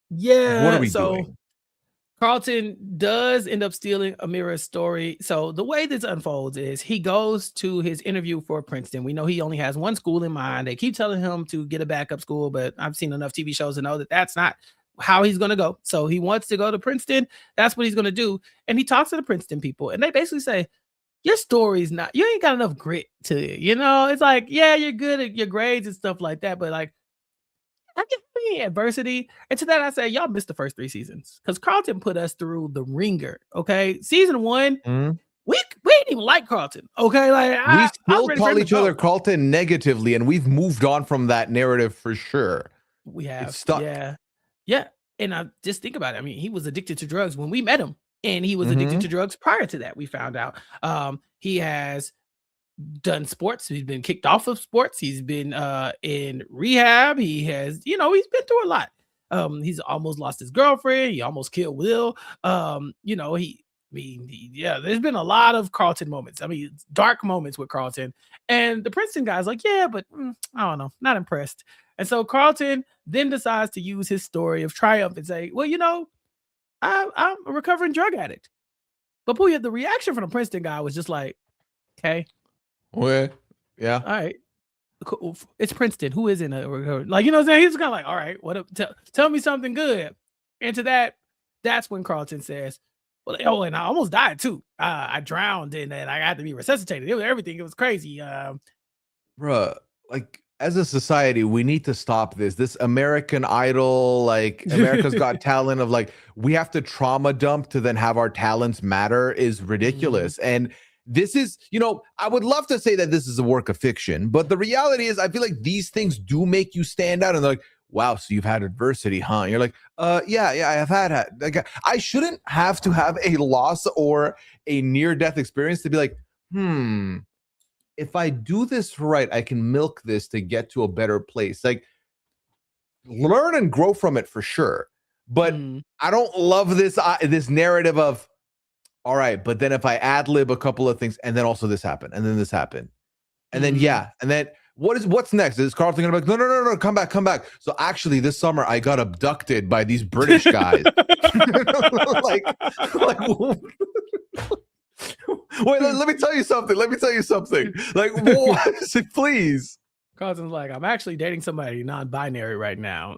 Yeah.
What are we doing?
Carlton does end up stealing Amira's story. So the way this unfolds is he goes to his interview for Princeton. We know he only has one school in mind. They keep telling him to get a backup school, but I've seen enough TV shows to know that that's not how he's going to go. So he wants to go to Princeton. That's what he's going to do. And he talks to the Princeton people, and they basically say, your story's not, you ain't got enough grit to it. You know, it's like, yeah, you're good at your grades and stuff like that, but like, I can see adversity. And to that, I say, y'all missed the first 3 seasons because Carlton put us through the ringer. Okay. Season 1, we didn't even like Carlton. Okay. Like,
we still call each other Carlton negatively, and we've moved on from that narrative for sure.
We have.
It's stuck.
Yeah. Yeah. And I just think about it. I mean, he was addicted to drugs when we met him, and he was addicted to drugs prior to that. We found out he has done sports. He's been kicked off of sports. He's been in rehab. He has, he's been through a lot. He's almost lost his girlfriend. He almost killed Will. There's been a lot of Carlton moments. I mean, dark moments with Carlton. And the Princeton guy's like, yeah, but I don't know, not impressed. And so Carlton then decides to use his story of triumph and say, well, I'm a recovering drug addict. But Pooya, the reaction from the Princeton guy was just like, okay.
Well, yeah.
All right. Cool. It's Princeton. Who is in a recovery? Like, you know what I'm saying? He's kind of like, all right, what up? Tell me something good. And to that's when Carlton says, well, and I almost died too. I drowned and then I had to be resuscitated. It was everything. It was crazy.
Bruh, like, as a society, we need to stop this American Idol, like America's Got Talent of like, we have to trauma dump to then have our talents matter is ridiculous. And this is, I would love to say that this is a work of fiction, but the reality is I feel like these things do make you stand out, and they're like, wow, so you've had adversity, huh? And you're like, yeah, I have had. Like, I shouldn't have to have a loss or a near-death experience to be like, if I do this right, I can milk this to get to a better place. Like, learn and grow from it for sure. But I don't love this narrative of, all right, but then if I ad lib a couple of things, and then also this happened, and then this happened, and then and then what's next? Is Carlton gonna be like, no, come back? So actually, this summer I got abducted by these British guys. like. Wait, let me tell you something. Like, please.
Carlton's like, I'm actually dating somebody non-binary right now.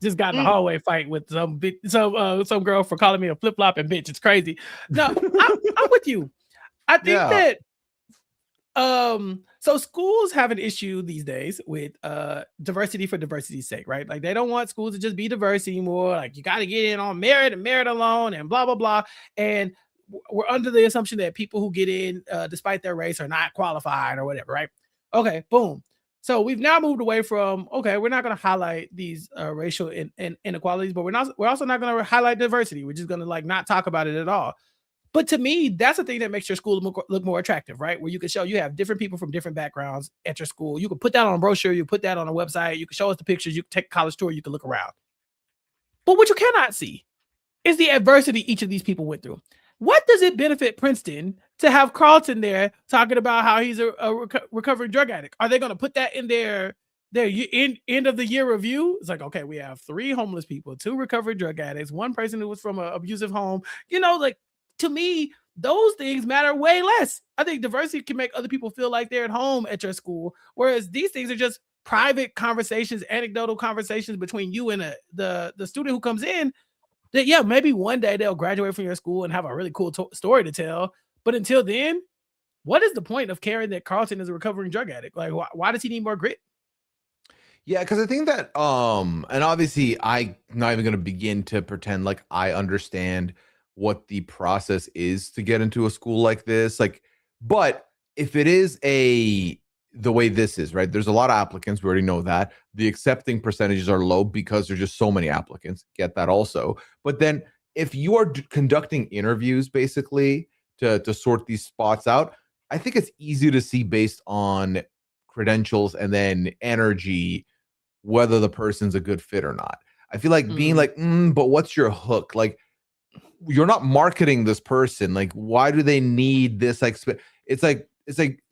Just got in a hallway fight with some girl for calling me a flip-flop and bitch. It's crazy. No, I'm with you. I think that so schools have an issue these days with diversity for diversity's sake, right? Like, they don't want schools to just be diverse anymore. Like, you got to get in on merit and merit alone and blah blah blah. And we're under the assumption that people who get in despite their race are not qualified or whatever, right? Okay, boom. So we've now moved away from, okay, we're not going to highlight these racial inequalities, but we're also not going to highlight diversity. We're just going to like not talk about it at all. But to me, that's the thing that makes your school look more attractive, right? Where you can show you have different people from different backgrounds at your school. You can put that on a brochure. You put that on a website. You can show us the pictures. You can take a college tour. You can look around. But what you cannot see is the adversity each of these people went through. What does it benefit Princeton to have Carlton there talking about how he's a recovering drug addict? Are they going to put that in their end of the year review? It's like, okay, we have 3 homeless people, 2 recovered drug addicts, 1 person who was from an abusive home. Like, to me, those things matter way less. I think diversity can make other people feel like they're at home at your school, whereas these things are just private conversations, anecdotal conversations between you and the student who comes in. That maybe one day they'll graduate from your school and have a really cool story to tell. But until then, what is the point of caring that Carlton is a recovering drug addict? Like, why does he need more grit?
Yeah, because I think that, and obviously I'm not even going to begin to pretend like I understand what the process is to get into a school like this. Like, but if it is the way this is, right? There's a lot of applicants. We already know that. The accepting percentages are low because there's just so many applicants. Get that also. But then if you are conducting interviews basically to sort these spots out, I think it's easy to see based on credentials and then energy whether the person's a good fit or not. I feel like being like, but what's your hook? Like, you're not marketing this person. Like, why do they need this? Like, it's like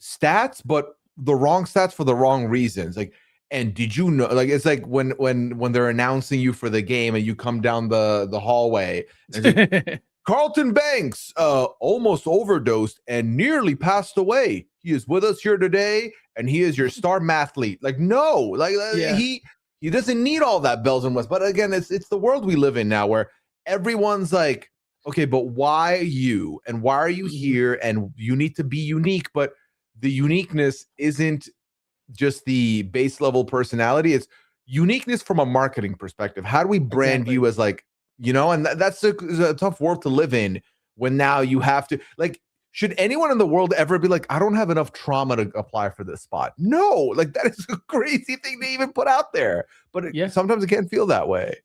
stats, but the wrong stats for the wrong reasons. Like, and did you know? Like, it's like when they're announcing you for the game and you come down the hallway. And it's like, Carlton Banks almost overdosed and nearly passed away. He is with us here today, and he is your star mathlete. Like, no, like he doesn't need all that bells and whistles. But again, it's the world we live in now, where everyone's like, okay, but why you? And why are you here? And you need to be unique, but the uniqueness isn't just the base level personality. It's uniqueness from a marketing perspective. How do we brand you as like, you know, and that's a tough world to live in when now you have to, like, should anyone in the world ever be like, I don't have enough trauma to apply for this spot? No, like that is a crazy thing to even put out there. But sometimes it can't feel that way.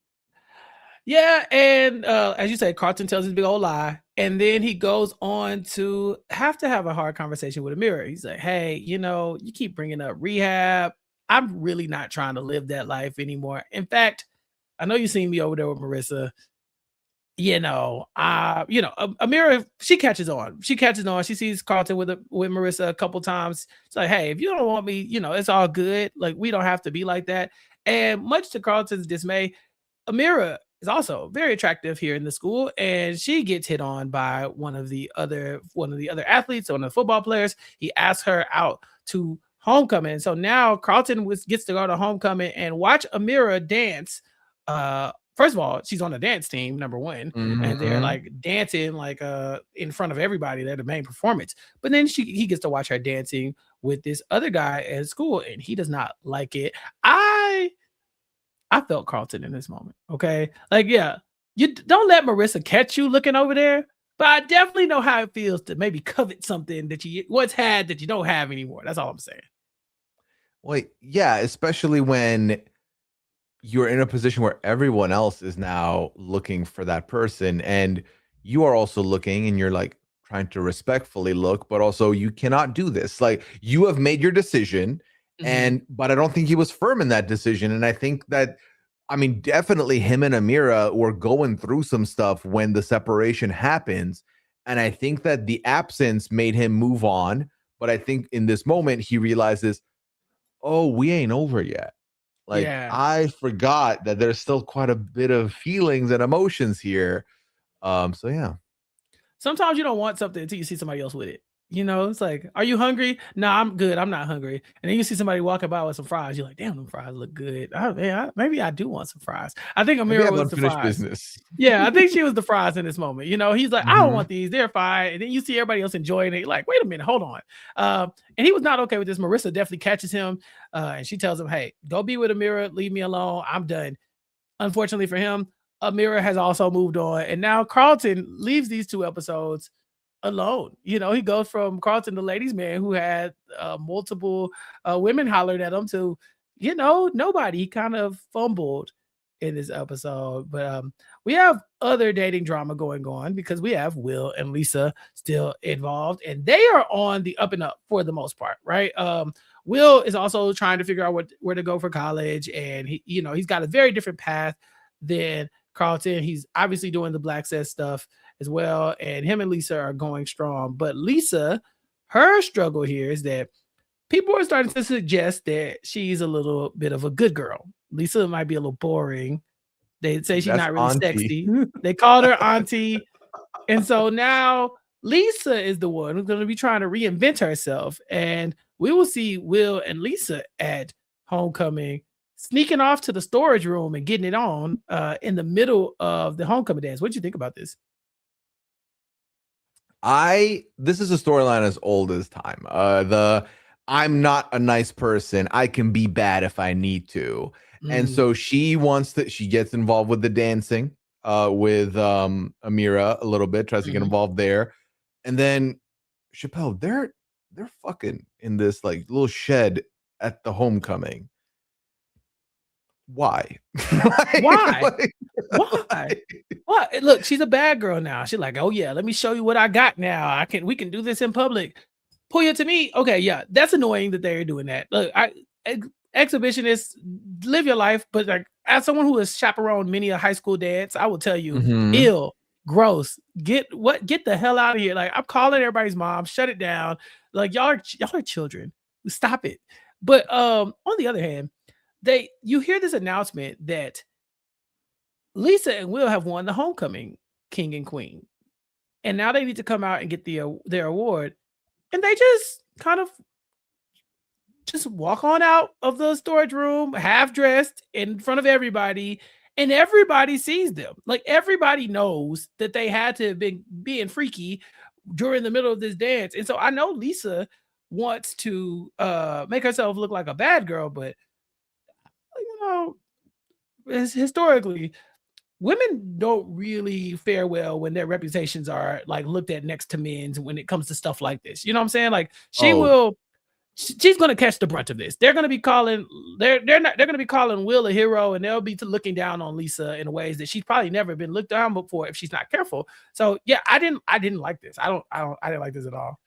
Yeah, and as you said, Carlton tells his big old lie, and then he goes on to have a hard conversation with Amira. He's like, hey, you know, you keep bringing up rehab. I'm really not trying to live that life anymore. In fact, I know you seen me over there with Marissa. Amira, she catches on. She sees Carlton with Marissa a couple times. It's like, hey, if you don't want me, you know, it's all good. Like, we don't have to be like that. And much to Carlton's dismay, Amira is also very attractive here in the school, and she gets hit on by one of the other athletes, one of the football players. He asks her out to homecoming. So now Carlton gets to go to homecoming and watch Amira dance. First of all, she's on the dance team, number one, and they're like dancing like in front of everybody. They're the main performance. But then he gets to watch her dancing with this other guy at school, and he does not like it. I felt Carlton in this moment. Okay. Like, yeah, you don't let Marissa catch you looking over there, but I definitely know how it feels to maybe covet something that you once had that you don't have anymore. That's all I'm saying.
Well, yeah, especially when you're in a position where everyone else is now looking for that person, and you are also looking, and you're like trying to respectfully look, but also you cannot do this. Like, you have made your decision. But I don't think he was firm in that decision. And I think that, I mean, definitely him and Amira were going through some stuff when the separation happens. And I think that the absence made him move on. But I think in this moment, he realizes, oh, we ain't over yet. Like, I forgot that there's still quite a bit of feelings and emotions here. So, yeah.
Sometimes you don't want something until you see somebody else with it. You know, it's like, are you hungry? No, I'm good. I'm not hungry. And then you see somebody walking by with some fries. You're like, damn, them fries look good. Maybe I do want some fries. I think Amira was the fries. Business. Yeah, I think she was the fries in this moment. You know, he's like, I don't want these. They're fine. And then you see everybody else enjoying it. You're like, wait a minute, hold on. And he was not okay with this. Marissa definitely catches him. And she tells him, hey, go be with Amira. Leave me alone. I'm done. Unfortunately for him, Amira has also moved on. And now Carlton leaves these two episodes alone. You know, he goes from Carlton, the ladies' man who had multiple women hollered at him, to, you know, nobody. He kind of fumbled in this episode. But we have other dating drama going on because we have Will and Lisa still involved, and they are on the up and up for the most part, right? Will is also trying to figure out where to go for college, and he's got a very different path than Carlton. He's obviously doing the Black Says stuff as well, and him and Lisa are going strong. But Lisa, her struggle here is that people are starting to suggest that she's a little bit of a good girl. Lisa might be a little boring. They say she's not really sexy. They called her auntie. And so now Lisa is the one who's going to be trying to reinvent herself. And we will see Will and Lisa at homecoming sneaking off to the storage room and getting it on in the middle of the homecoming dance. What do you think about this?
This is a storyline as old as time. I'm not a nice person. I can be bad if I need to. And so she gets involved with the dancing with Amira a little bit, tries to get involved there. And then Chappell, they're fucking in this like little shed at the homecoming. Why?
Why? What? Look, she's a bad girl now. She's like, oh yeah, let me show you what I got now. We can do this in public. Pooya, to me, okay, yeah, that's annoying that they're doing that. Look, exhibitionists, live your life, but like as someone who has chaperoned many a high school dance, I will tell you, ill, gross. Get the hell out of here. Like, I'm calling everybody's mom, shut it down. Like, y'all are children. Stop it. But on the other hand, you hear this announcement that Lisa and Will have won the homecoming king and queen. And now they need to come out and get their award. And they just kind of just walk on out of the storage room, half dressed in front of everybody, and everybody sees them. Like, everybody knows that they had to have been being freaky during the middle of this dance. And so I know Lisa wants to make herself look like a bad girl, but historically, women don't really fare well when their reputations are like looked at next to men's when it comes to stuff like this. You know what I'm saying? Like, she's going to catch the brunt of this. They're going to be calling they're going to be calling Will a hero, and they'll be looking down on Lisa in ways that she's probably never been looked down before if she's not careful. So yeah, I didn't like this. I didn't like this at all.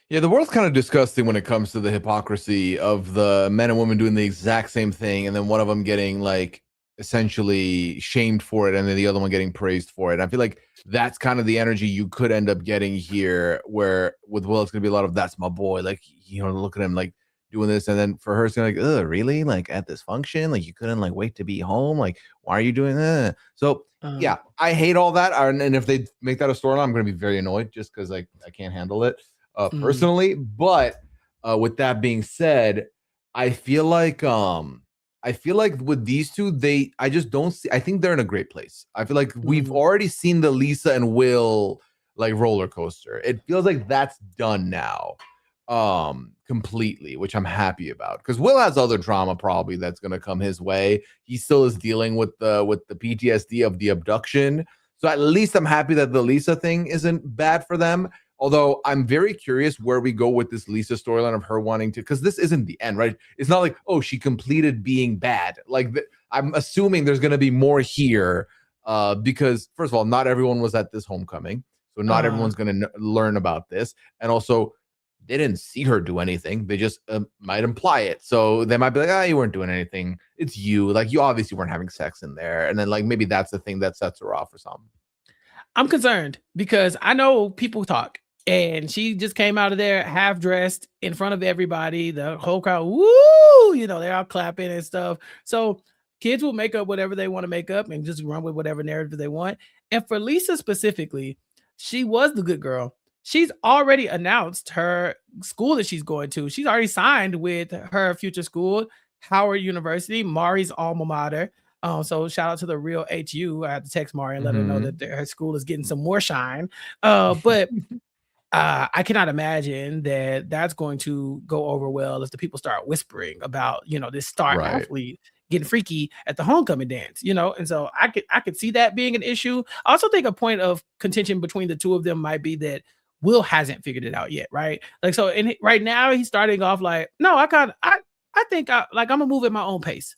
Yeah, the world's kind of disgusting when it comes to the hypocrisy of the men and women doing the exact same thing, and then one of them getting like essentially shamed for it, and then the other one getting praised for it. I feel like that's kind of the energy you could end up getting here, where with Will, it's gonna be a lot of "that's my boy," like, look at him like doing this, and then for her, it's gonna be like, "Ugh, really? Like at this function, like you couldn't like wait to be home? Like, why are you doing that?" So yeah, I hate all that, and if they make that a storyline, I'm gonna be very annoyed just because like I can't handle it personally. But with that being said, I feel like with these two, I just don't see. I think they're in a great place. I feel like we've already seen the Lisa and Will like roller coaster. It feels like that's done now, completely, which I'm happy about, because Will has other drama probably that's gonna come his way. He still is dealing with the PTSD of the abduction. So at least I'm happy that the Lisa thing isn't bad for them. Although I'm very curious where we go with this Lisa storyline of her wanting to, because this isn't the end, right? It's not like, oh, she completed being bad. Like, I'm assuming there's going to be more here, because first of all, not everyone was at this homecoming. So not everyone's going to learn about this. And also, they didn't see her do anything. They just might imply it. So they might be like, you weren't doing anything. It's you. Like, you obviously weren't having sex in there. And then like, maybe that's the thing that sets her off or something.
I'm concerned because I know people talk. And she just came out of there half dressed in front of everybody. The whole crowd, woo, they're all clapping and stuff. So kids will make up whatever they want to make up and just run with whatever narrative they want. And for Lisa specifically, she was the good girl. She's already announced her school that she's going to. She's already signed with her future school, Howard University, Mari's alma mater. So shout out to the real HU. I had to text Mari and let her know that her school is getting some more shine. But I cannot imagine that that's going to go over well if the people start whispering about, this star athlete getting freaky at the homecoming dance, and so I could see that being an issue. I also think a point of contention between the two of them might be that Will hasn't figured it out yet, right? Like, so right now he's starting off like, no, I think I'm gonna move at my own pace.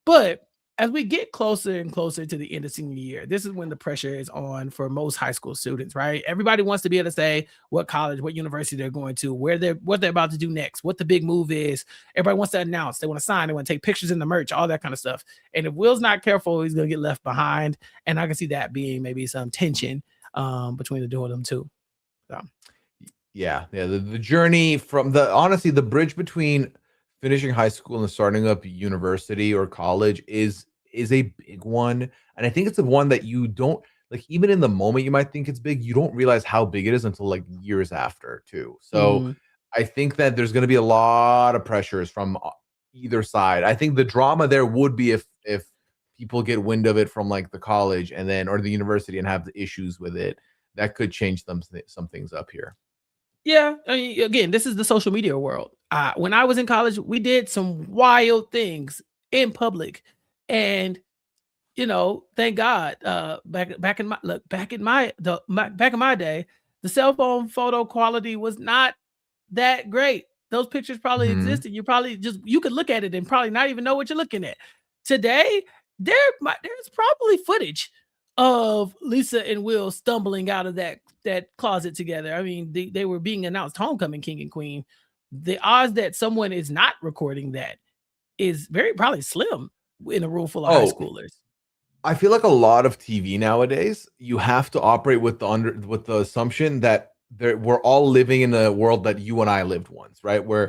But as we get closer and closer to the end of senior year, this is when the pressure is on for most high school students, right? Everybody wants to be able to say what college, what university they're going to, what they're about to do next, what the big move is. Everybody wants to announce, they want to sign, they want to take pictures in the merch, all that kind of stuff. And if Will's not careful, he's going to get left behind. And I can see that being maybe some tension between the two of them too. So.
Yeah. The journey from the bridge between finishing high school and starting up university or college is a big one. And I think it's the one that you don't, like, even in the moment you might think it's big, you don't realize how big it is until like years after too. So I think that there's going to be a lot of pressures from either side. I think the drama there would be if people get wind of it from like the college and then, or the university, and have the issues with it. That could change some things up here.
Yeah, I mean, again, this is the social media world. When I was in college, we did some wild things in public, and thank God. Back in my day, the cell phone photo quality was not that great. Those pictures probably existed. You could look at it and probably not even know what you're looking at. Today, there's probably footage of Lisa and Will stumbling out of that closet together. I mean, they were being announced homecoming king and queen. The odds that someone is not recording that is very probably slim in a room full of high schoolers.
I feel like a lot of TV nowadays, you have to operate with the assumption that we're all living in a world that you and I lived once, right? Where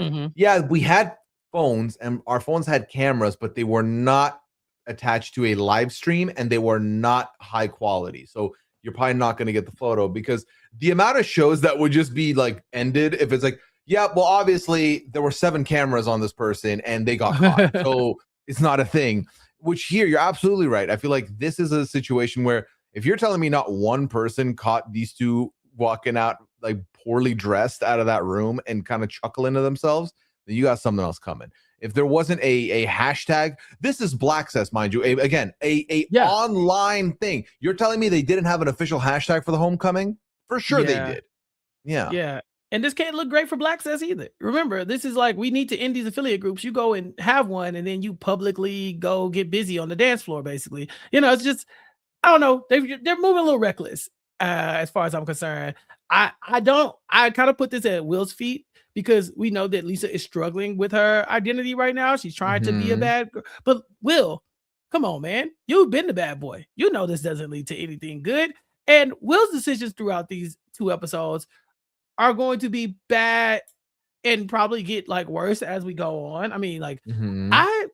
we had phones and our phones had cameras, but they were not attached to a live stream and they were not high quality. So you're probably not going to get the photo, because the amount of shows that would just be like ended if it's like, yeah, well, obviously there were 7 cameras on this person and they got caught. So it's not a thing. Which here, you're absolutely right. I feel like this is a situation where if you're telling me not one person caught these two walking out like poorly dressed out of that room and kind of chuckling to themselves, then you got something else coming. If there wasn't a hashtag, this is Blackcess, mind you. Again, online thing. You're telling me they didn't have an official hashtag for the homecoming? For sure they did. Yeah.
Yeah. And this can't look great for Blackcess either. Remember, this is like, we need to end these affiliate groups. You go and have one, and then you publicly go get busy on the dance floor, basically. You know, it's just, I don't know. They're moving a little reckless as far as I'm concerned. I kind of put this at Will's feet, because we know that Lisa is struggling with her identity right now. She's trying to be a bad girl. But Will, come on, man. You've been the bad boy. You know this doesn't lead to anything good. And Will's decisions throughout these 2 episodes are going to be bad and probably get like worse as we go on. I mean, like, I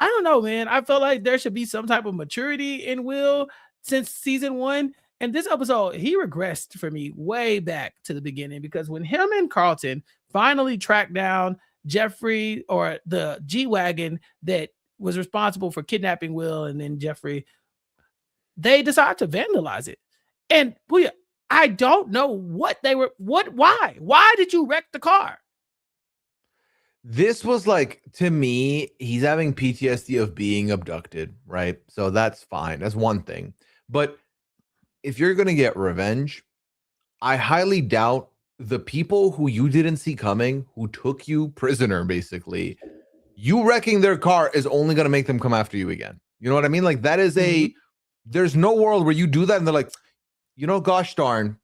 don't know, man. I felt like there should be some type of maturity in Will since season 1. And this episode, he regressed for me way back to the beginning, because when him and Carlton finally tracked down Jeffrey, or the G-Wagon that was responsible for kidnapping Will and then Jeffrey, they decided to vandalize it. And Pooya, I don't know what they were. Why did you wreck the car?
This was like, to me, he's having PTSD of being abducted, right? So that's fine. That's one thing. But if you're going to get revenge, I highly doubt the people who you didn't see coming, who took you prisoner, basically, you wrecking their car is only going to make them come after you again. You know what I mean? Like, that is there's no world where you do that and they're like, you know, gosh darn,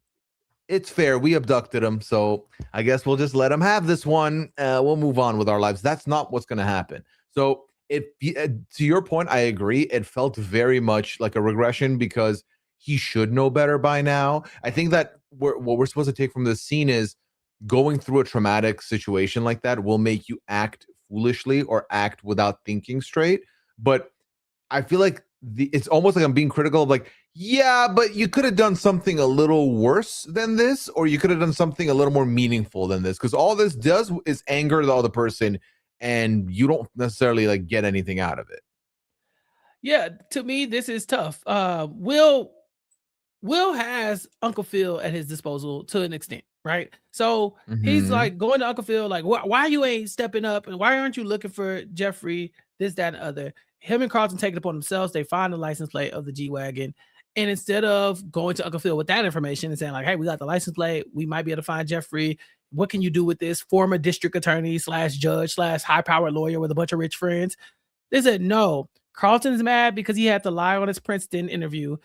it's fair. We abducted him, so I guess we'll just let him have this one. We'll move on with our lives. That's not what's going to happen. So, to your point, I agree. It felt very much like a regression, because he should know better by now. I think that what we're supposed to take from this scene is going through a traumatic situation like that will make you act foolishly or act without thinking straight. But I feel like it's almost like I'm being critical of like, yeah, but you could have done something a little worse than this, or you could have done something a little more meaningful than this, because all this does is anger the other person, and you don't necessarily like get anything out of it.
Yeah, to me, this is tough. Will has Uncle Phil at his disposal to an extent, right? So he's like going to Uncle Phil, like, why you ain't stepping up, and why aren't you looking for Jeffrey, this, that, and the other? Him and Carlton take it upon themselves. They find the license plate of the G-Wagon. And instead of going to Uncle Phil with that information and saying like, hey, we got the license plate, we might be able to find Jeffrey. What can you do with this? Former district attorney / judge / high-powered lawyer with a bunch of rich friends. They said, no, Carlton's mad because he had to lie on his Princeton interview.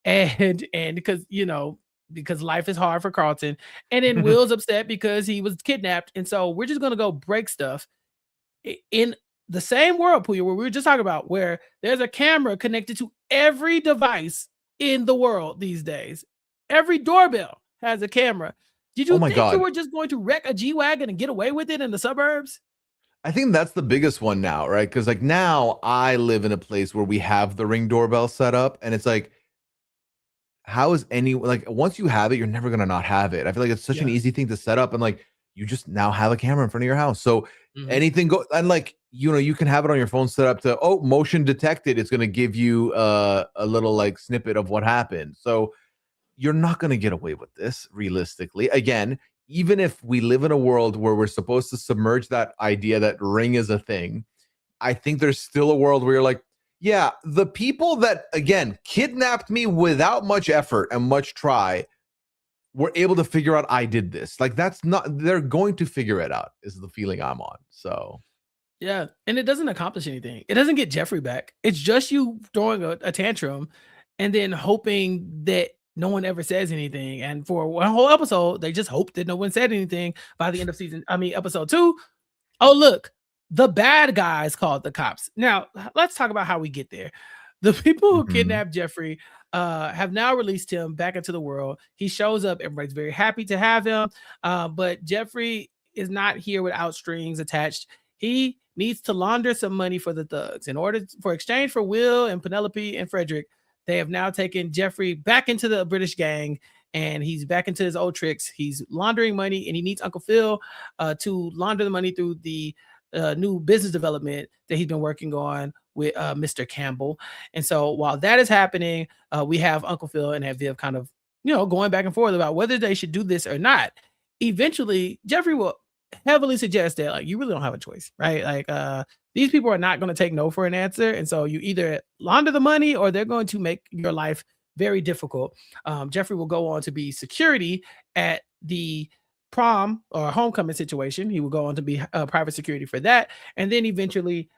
And because, you know, because life is hard for Carlton. And then Will's upset because he was kidnapped. And so we're just going to go break stuff in the same world, Pooya, where we were just talking about, where there's a camera connected to every device in the world these days. Every doorbell has a camera. Did you think you were just going to wreck a G-Wagon and get away with it in the suburbs?
I think that's the biggest one now, right? Because like now I live in a place where we have the Ring doorbell set up, and it's like, how is like once you have it, you're never gonna not have it. I feel like it's such an easy thing to set up, and like you just now have a camera in front of your house. So anything go, and like, you know, you can have it on your phone set up to, oh, motion detected. It's going to give you a little like snippet of what happened. So you're not going to get away with this realistically. Again, even if we live in a world where we're supposed to submerge that idea that Ring is a thing, I think there's still a world where you're like, yeah, the people that, again, kidnapped me without much effort and much try were able to figure out I did this. Like, that's not, they're going to figure it out, is the feeling I'm on. So
yeah, and it doesn't accomplish anything. It doesn't get Jeffrey back. It's just you throwing a tantrum and then hoping that no one ever says anything. And for one whole episode, they just hoped that no one said anything by the end of episode 2. Oh, look, the bad guys called the cops. Now, let's talk about how we get there. The people who kidnapped Jeffrey have now released him back into the world. He shows up. Everybody's very happy to have him. But Jeffrey is not here without strings attached. He needs to launder some money for the thugs. For exchange for Will and Penelope and Frederick, they have now taken Jeffrey back into the British gang, and he's back into his old tricks. He's laundering money, and he needs Uncle Phil to launder the money through the new business development that he's been working on with Mr. Campbell. And so while that is happening, we have Uncle Phil and Aunt Viv kind of, going back and forth about whether they should do this or not. Eventually, Jeffrey will heavily suggest that, like, you really don't have a choice, right? Like, these people are not going to take no for an answer. And so you either launder the money or they're going to make your life very difficult. Jeffrey will go on to be security at the prom or homecoming situation. He will go on to be private security for that. And then eventually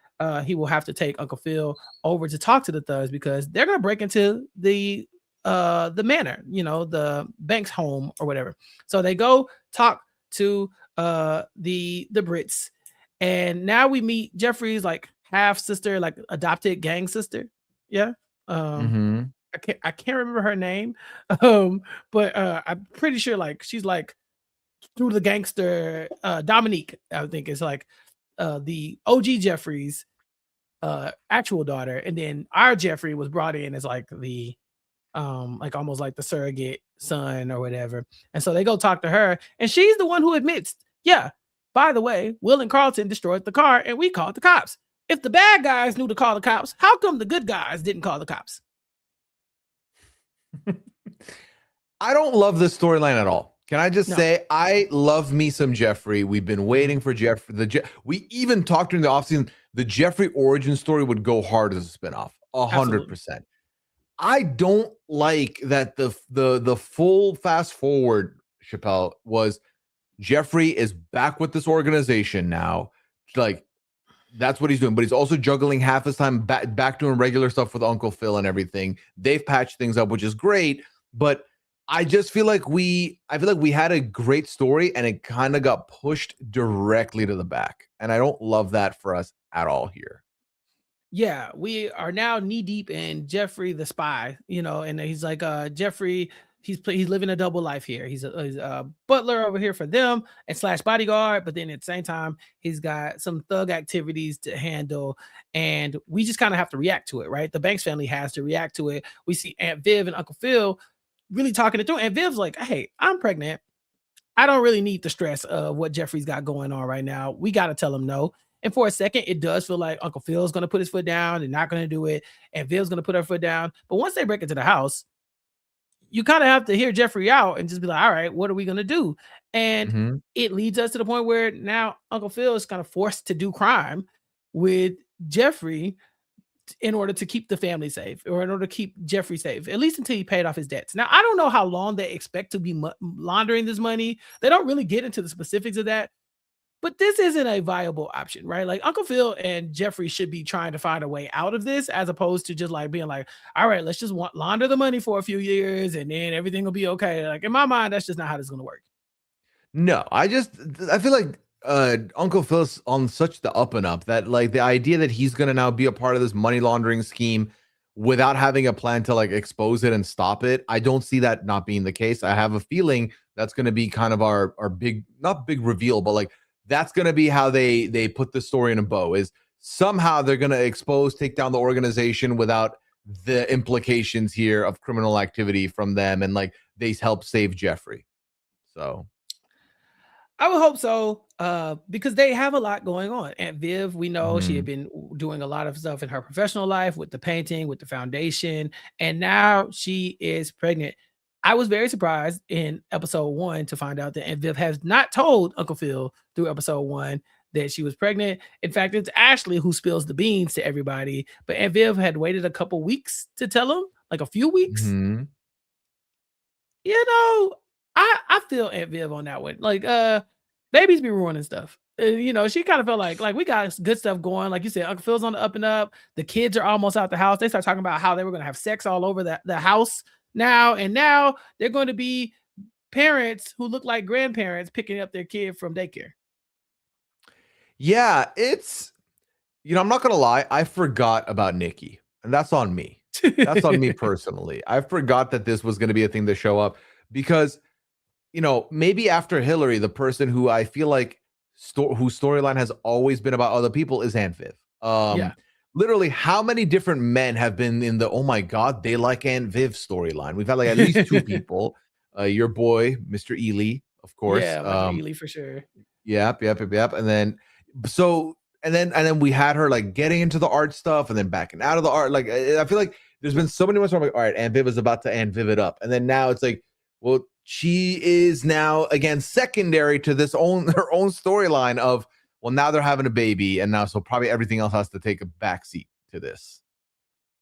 he will have to take Uncle Phil over to talk to the thugs because they're going to break into the manor, the bank's home or whatever. So they go talk to the Brits. And now we meet Jeffrey's like half sister, like adopted gang sister. Yeah. I can't remember her name. But I'm pretty sure like she's like through the gangster Dominique, I think is like the OG Jeffrey's actual daughter. And then our Jeffrey was brought in as like the like almost like the surrogate son or whatever. And so they go talk to her, and she's the one who admits, yeah, by the way, Will and Carlton destroyed the car and we called the cops. If the bad guys knew to call the cops, how come the good guys didn't call the cops?
I don't love this storyline at all. Can I just say, I love me some Jeffrey. We've been waiting for Jeffrey. We even talked during the offseason, the Jeffrey origin story would go hard as a spinoff, 100%. I don't like that the full fast forward, Chappell, was Jeffrey is back with this organization now. Like, that's what he's doing. But he's also juggling half his time back doing regular stuff with Uncle Phil and everything. They've patched things up, which is great. But I just feel like we had a great story and it kind of got pushed directly to the back. And I don't love that for us at all here.
Yeah, we are now knee deep in Jeffrey the spy, and he's like Jeffrey, he's living a double life here. He's a butler over here for them and / bodyguard, but then at the same time, he's got some thug activities to handle, and we just kind of have to react to it, right? The Banks family has to react to it. We see Aunt Viv and Uncle Phil really talking it through. Aunt Viv's like, hey, I'm pregnant. I don't really need the stress of what Jeffrey's got going on right now. We got to tell him no. And for a second, it does feel like Uncle Phil's going to put his foot down and not going to do it. And Viv's going to put her foot down. But once they break into the house, you kind of have to hear Jeffrey out and just be like, all right, what are we going to do? And it leads us to the point where now Uncle Phil is kind of forced to do crime with Jeffrey in order to keep the family safe, or in order to keep Jeffrey safe, at least until he paid off his debts. Now, I don't know how long they expect to be laundering this money. They don't really get into the specifics of that. But this isn't a viable option, right? Like Uncle Phil and Jeffrey should be trying to find a way out of this, as opposed to just like being like, all right, let's just launder the money for a few years and then everything will be okay. Like in my mind, that's just not how this is going to work.
No, I feel like Uncle Phil's on such the up and up that like the idea that he's going to now be a part of this money laundering scheme without having a plan to like expose it and stop it, I don't see that not being the case. I have a feeling that's going to be kind of our big, not big reveal, but like, that's going to be how they put the story in a bow, is somehow they're going to take down the organization without the implications here of criminal activity from them. And like they help save Jeffrey. So
I would hope so, because they have a lot going on. Aunt Viv, we know she had been doing a lot of stuff in her professional life with the painting, with the foundation, and now she is pregnant. I was very surprised in episode 1 to find out that Aunt Viv has not told Uncle Phil through episode 1 that she was pregnant. In fact, it's Ashley who spills the beans to everybody, but Aunt Viv had waited a couple weeks to tell him, like a few weeks. I feel Aunt Viv on that one. Like, babies be ruining stuff. You know, she kind of felt like we got good stuff going. Like you said, Uncle Phil's on the up and up. The kids are almost out the house. They start talking about how they were going to have sex all over the house now. And now they're going to be parents who look like grandparents picking up their kid from daycare.
Yeah, it's, you know, I'm not going to lie. I forgot about Nikki, and that's on me. That's on me personally. I forgot that this was going to be a thing to show up because, you know, maybe after Hillary, the person who I feel like whose storyline has always been about other people is Aunt Viv.
Yeah.
Literally, how many different men have been in the, oh my God, they like Aunt Viv storyline? We've had like at least two people. Your boy, Mr. Ely, of course.
Yeah, Mr. Ely for sure.
Yep. And then, and then we had her like getting into the art stuff and then backing out of the art. Like, I feel like there's been so many months where I'm like, all right, Aunt Viv is about to Aunt Viv it up. And then now it's like, well, she is now again secondary to her own storyline of, well, now they're having a baby, and now so probably everything else has to take a backseat to this.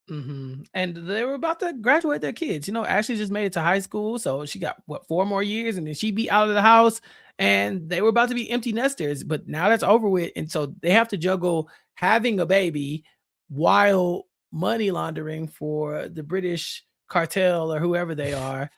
Mm-hmm. And they were about to graduate their kids. You know, Ashley just made it to high school, so she got 4 more years, and then she'd be out of the house. And they were about to be empty nesters, but now that's over with, and so they have to juggle having a baby while money laundering for the British cartel or whoever they are.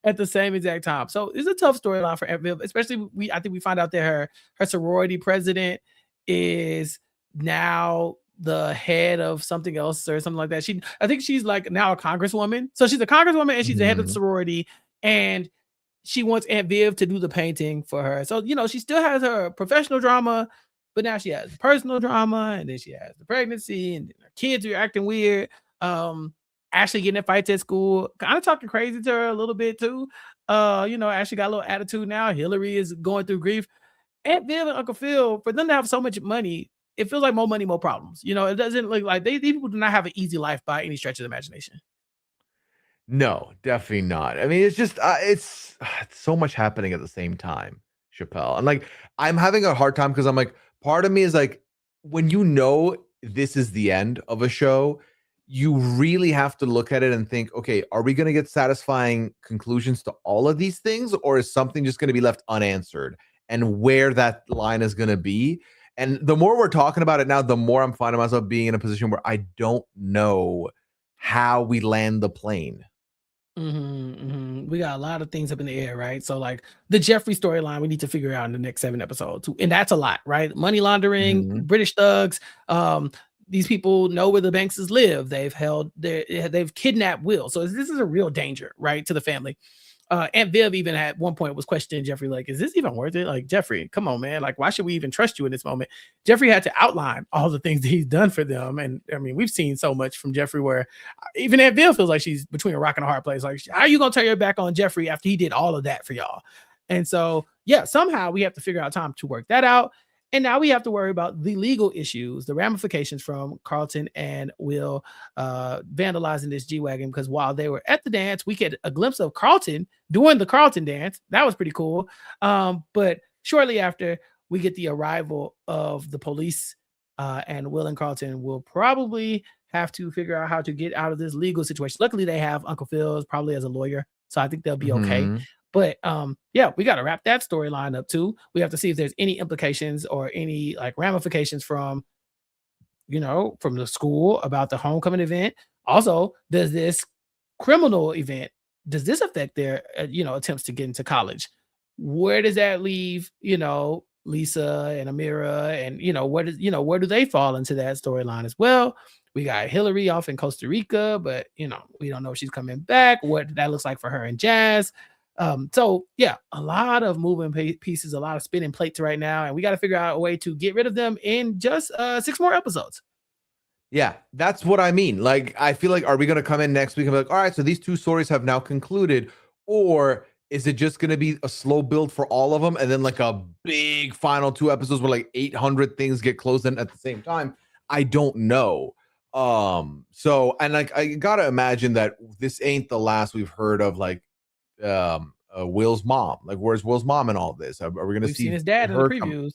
At the same exact time. So it's a tough storyline for Aunt Viv, especially I think we find out that her sorority president is now the head of something else or something like that. I think she's like now a congresswoman. So she's a congresswoman and she's the head of the sorority, and she wants Aunt Viv to do the painting for her. So, you know, she still has her professional drama, but now she has personal drama, and then she has the pregnancy, and her kids are acting weird. Ashley getting in fights at school, kind of talking crazy to her a little bit too. You know, Ashley got a little attitude now. Hillary is going through grief. Aunt Viv and Uncle Phil, for them to have so much money, it feels like more money, more problems. You know, it doesn't look like these people do not have an easy life by any stretch of the imagination.
No, definitely not. I mean, it's just it's so much happening at the same time, Chappell. And like, I'm having a hard time because I'm like, part of me is like, when you know this is the end of a show, you really have to look at it and think, okay, are we going to get satisfying conclusions to all of these things, or is something just going to be left unanswered, and where that line is going to be? And the more we're talking about it now, the more I'm finding myself being in a position where I don't know how we land the plane.
We got a lot of things up in the air, right? So like the Jeffrey storyline, we need to figure out in the next 7 episodes, and that's a lot, right? Money laundering, British thugs, these people know where the Bankses live. They've kidnapped Will. So this is a real danger, right, to the family. Aunt Viv even at one point was questioning Jeffrey, like, is this even worth it? Like, Jeffrey, come on, man. Like, why should we even trust you in this moment? Jeffrey had to outline all the things that he's done for them. And I mean, we've seen so much from Jeffrey where even Aunt Viv feels like she's between a rock and a hard place. Like, how are you going to turn your back on Jeffrey after he did all of that for y'all? And so, yeah, somehow we have to figure out time to work that out. And now we have to worry about the legal issues, the ramifications from Carlton and Will vandalizing this G-Wagon, because while they were at the dance, we get a glimpse of Carlton doing the Carlton dance. That was pretty cool. But shortly after, we get the arrival of the police, and Will and Carlton will probably have to figure out how to get out of this legal situation. Luckily, they have Uncle Phil's probably as a lawyer, so I think they'll be okay. But yeah, we got to wrap that storyline up too. We have to see if there's any implications or any like ramifications from, you know, from the school about the homecoming event. Also, does this criminal event, does this affect their, attempts to get into college? Where does that leave, Lisa and Amira, and where do they fall into that storyline as well? We got Hillary off in Costa Rica, but we don't know if she's coming back, what that looks like for her and Jazz. So yeah, a lot of moving pieces, a lot of spinning plates right now, and we got to figure out a way to get rid of them in just 6 more episodes.
Yeah, that's what I mean. Like, I feel like, are we going to come in next week and be like, all right, so these 2 stories have now concluded, or is it just going to be a slow build for all of them, and then like a big final 2 episodes where like 800 things get closed in at the same time? I don't know. So, and like, I gotta imagine that this ain't the last we've heard of like Will's mom. Like, where's Will's mom in all this? Are we gonna see
his dad in the previews?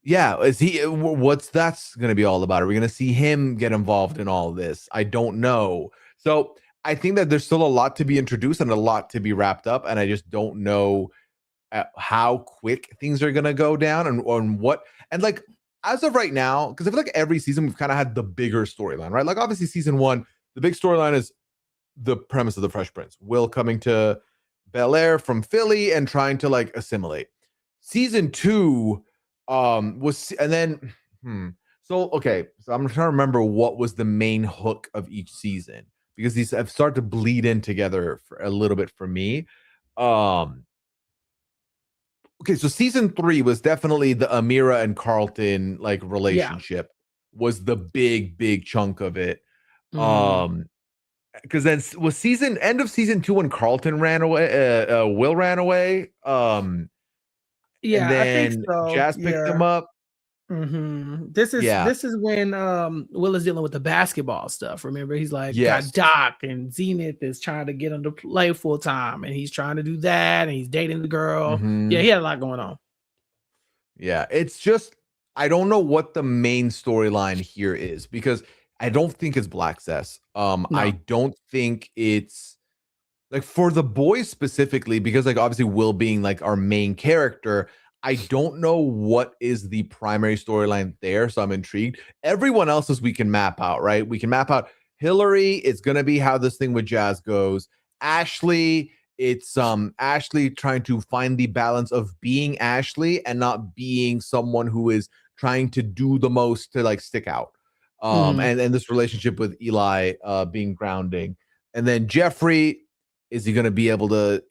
Yeah, is he? What's that's gonna be all about? Are we gonna see him get involved in all this? I don't know. So I think that there's still a lot to be introduced and a lot to be wrapped up, and I just don't know how quick things are gonna go down and on what and like as of right now, because I feel like every season we've kind of had the bigger storyline, right? Like obviously season 1, the big storyline is the premise of the Fresh Prince, Will coming to Bel-Air from Philly and trying to like assimilate. Season 2 was and then so I'm trying to remember what was the main hook of each season because these have started to bleed in together for a little bit for me. Okay, so season 3 was definitely the Amira and Carlton like relationship was the big chunk of it. Because then was end of season 2 when Carlton ran away, Will ran away. And then
I think so.
Jazz picked him up.
This is when Will is dealing with the basketball stuff. Remember, he's like got Doc and Zenith is trying to get him to play full time, and he's trying to do that, and he's dating the girl. Yeah, he had a lot going on.
Yeah, it's just I don't know what the main storyline here is because I don't think it's Black Cess. No. I don't think it's like for the boys specifically because like obviously Will being like our main character. I don't know what is the primary storyline there, so I'm intrigued. Everyone else's we can map out, right? We can map out Hillary. It's gonna be how this thing with Jazz goes. Ashley, it's Ashley trying to find the balance of being Ashley and not being someone who is trying to do the most to like stick out. And this relationship with Eli being grounding. And then Jeffrey, is he going to be able to,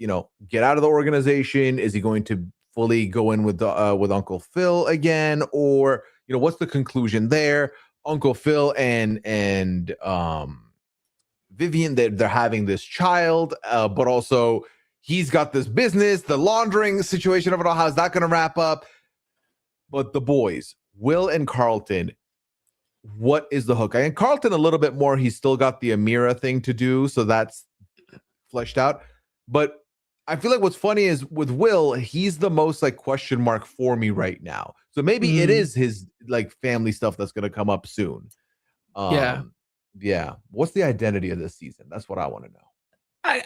get out of the organization? Is he going to fully go in with Uncle Phil again? Or, what's the conclusion there? Uncle Phil and Vivian, they're having this child, but also he's got this business, the laundering situation of it all. How's that going to wrap up? But the boys, Will and Carlton, what is the hook? And Carlton a little bit more. He's still got the Amira thing to do, so that's fleshed out. But I feel like what's funny is with Will, he's the most like question mark for me right now. So maybe it is his like family stuff that's going to come up soon. Yeah. What's the identity of this season? That's what I want to know.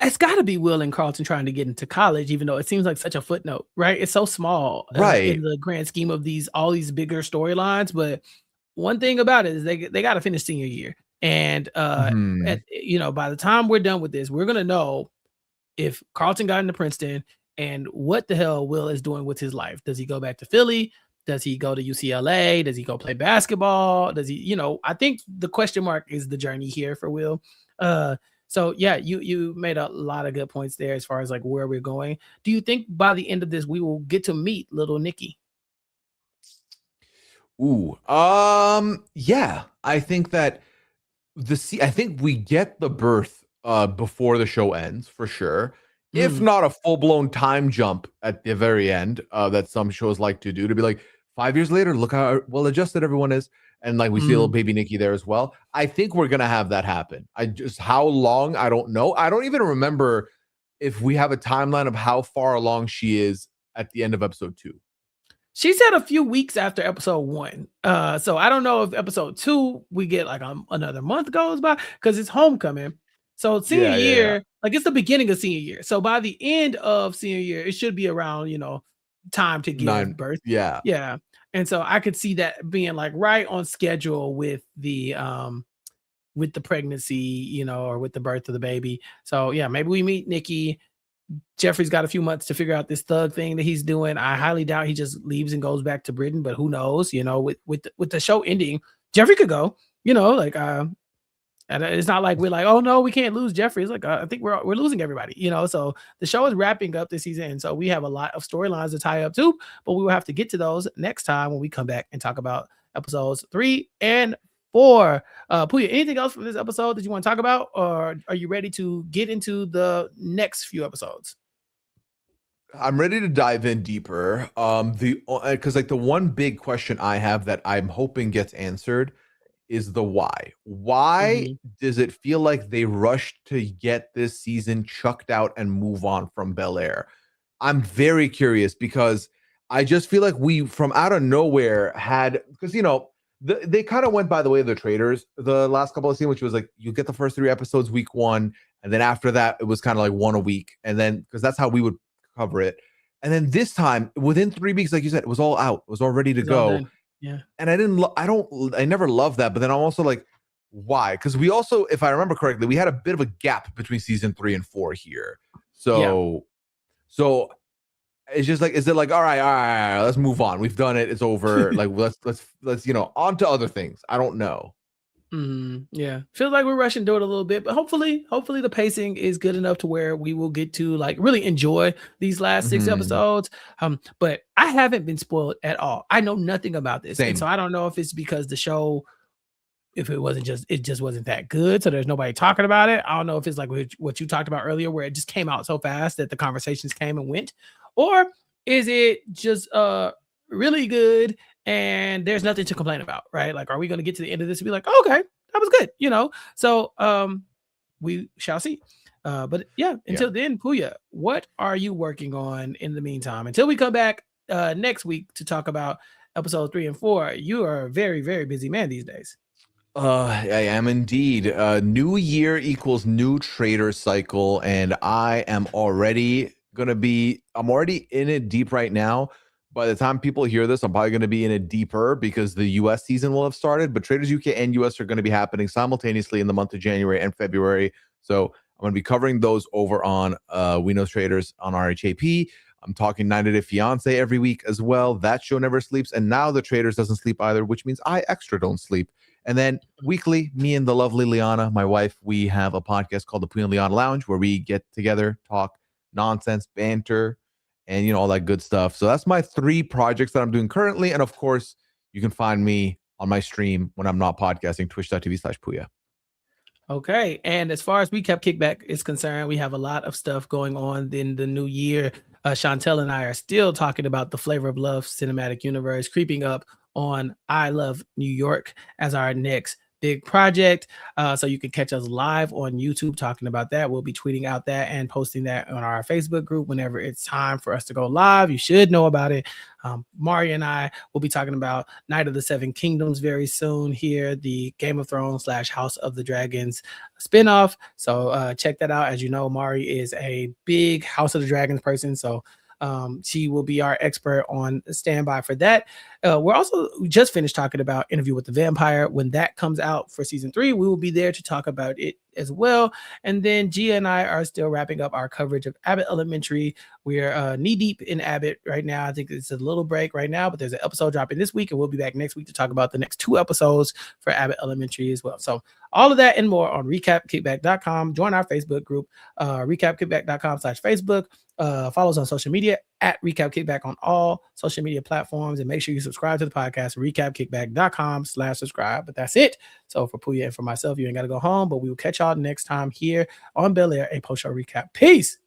It's got to be Will and Carlton trying to get into college, even though it seems like such a footnote, right? It's so small,
right,
in the grand scheme of all these bigger storylines. But one thing about it is they got to finish senior year, and by the time we're done with this, we're gonna know if Carlton got into Princeton and what the hell Will is doing with his life. Does he go back to Philly? Does he go to UCLA? Does he go play basketball? Does he? I think the question mark is the journey here for Will. So yeah, you made a lot of good points there as far as like where we're going. Do you think by the end of this we will get to meet little Nikki?
Ooh, yeah, I think that I think we get the birth before the show ends for sure. If not a full-blown time jump at the very end that some shows like to do, to be like 5 years later, look how well adjusted everyone is. And like we see a little baby Nikki there as well. I think we're gonna have that happen. How long, I don't know. I don't even remember if we have a timeline of how far along she is at the end of episode 2.
She said a few weeks after episode 1. So I don't know if episode 2 we get like another month goes by because it's homecoming. So senior year, like it's the beginning of senior year. So by the end of senior year, it should be around, time to give birth.
Yeah.
Yeah. And so I could see that being like right on schedule with the pregnancy, or with the birth of the baby. So yeah, maybe we meet Nikki. Jeffrey's got a few months to figure out this thug thing that he's doing. I highly doubt he just leaves and goes back to Britain, but who knows? With the show ending, Jeffrey could go. And it's not like we're like, oh no, we can't lose Jeffrey. It's like I think we're losing everybody. So the show is wrapping up this season, and so we have a lot of storylines to tie up too. But we will have to get to those next time when we come back and talk about episodes 3 and 4. Pooya, anything else from this episode that you want to talk about, or are you ready to get into the next few episodes?
I'm ready to dive in deeper. Because like the one big question I have that I'm hoping gets answered is the why. Why does it feel like they rushed to get this season chucked out and move on from Bel-Air? I'm very curious because I just feel like we from out of nowhere had, because they kind of went by the way of the traders the last couple of seasons, which was like you get the first 3 episodes week 1, and then after that it was kind of like 1 a week, and then because that's how we would cover it. And then this time, within 3 weeks, like you said, it was all out. It was all ready to go.
Yeah.
And I never loved that. But then I'm also like, why? Because we also, if I remember correctly, we had a bit of a gap between season 3 and 4 here. So it's just like, is it like, all right, let's move on. We've done it. It's over. Like, let's on to other things. I don't know.
Yeah, feels like we're rushing through it a little bit, but hopefully the pacing is good enough to where we will get to like really enjoy these last 6 episodes. But I haven't been spoiled at all. I know nothing about this, and so I don't know if it's because the show, if it just wasn't that good, so there's nobody talking about it. I don't know if it's like what you talked about earlier, where it just came out so fast that the conversations came and went, or is it just really good and there's nothing to complain about, right? Like, are we going to get to the end of this and be like, oh, okay, that was good, So we shall see. But until then, Pooya, what are you working on in the meantime? Until we come back next week to talk about episode 3 and 4, you are a very, very busy man these days.
I am indeed. New year equals new trader cycle, and I am already I'm already in it deep right now. By the time people hear this, I'm probably going to be in it deeper because the US season will have started, but Traders UK and US are going to be happening simultaneously in the month of January and February. So I'm going to be covering those over on We Know Traders on RHAP. I'm talking 90 Day Fiance every week as well. That show never sleeps. And now the Traders doesn't sleep either, which means I extra don't sleep. And then weekly, me and the lovely Liana, my wife, we have a podcast called the Pooya and Liana Lounge where we get together, talk nonsense, banter, and all that good stuff. So that's my 3 projects that I'm doing currently. And of course, you can find me on my stream when I'm not podcasting, twitch.tv/Pooya.
Okay. And as far as Recap Kickback is concerned, we have a lot of stuff going on in the new year. Chantel and I are still talking about the Flavor of Love cinematic universe, creeping up on I Love New York as our next big project. So you can catch us live on YouTube talking about that. We'll be tweeting out that and posting that on our Facebook group whenever it's time for us to go live. You should know about it. Mari and I will be talking about Night of the Seven Kingdoms very soon here, the Game of Thrones / House of the Dragons spinoff. So check that out. As you know, Mari is a big House of the Dragons person. So she will be our expert on standby for that. We're also just finished talking about Interview with the Vampire. When that comes out for season 3, we will be there to talk about it as well. And then Gia and I are still wrapping up our coverage of Abbott Elementary. We're knee deep in Abbott right now. I think it's a little break right now, but there's an episode dropping this week, and we'll be back next week to talk about the next 2 episodes for Abbott Elementary as well. So all of that and more on recapkickback.com. Join our Facebook group, recapkickback.com/Facebook. Follow us on social media at Recap Kickback on all social media platforms, and make sure you subscribe to the podcast, recapkickback.com/subscribe. But that's it. So for Pooya and for myself, you ain't got to go home, but we will catch y'all next time here on Bel-Air, a post-show recap. Peace.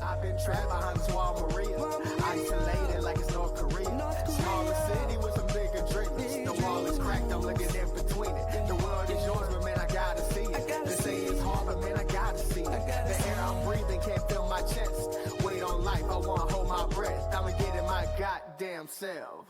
I've been trapped behind Suave Maria, isolated like it's North Korea. Smaller city with some bigger dreams. The wall is cracked, I'm looking in between it. The world is yours, but man, I gotta see it. They say it's hard, but man, I gotta see it. The air I'm breathing can't feel my chest. Wait on life, I wanna hold my breath. I'ma get in my goddamn self.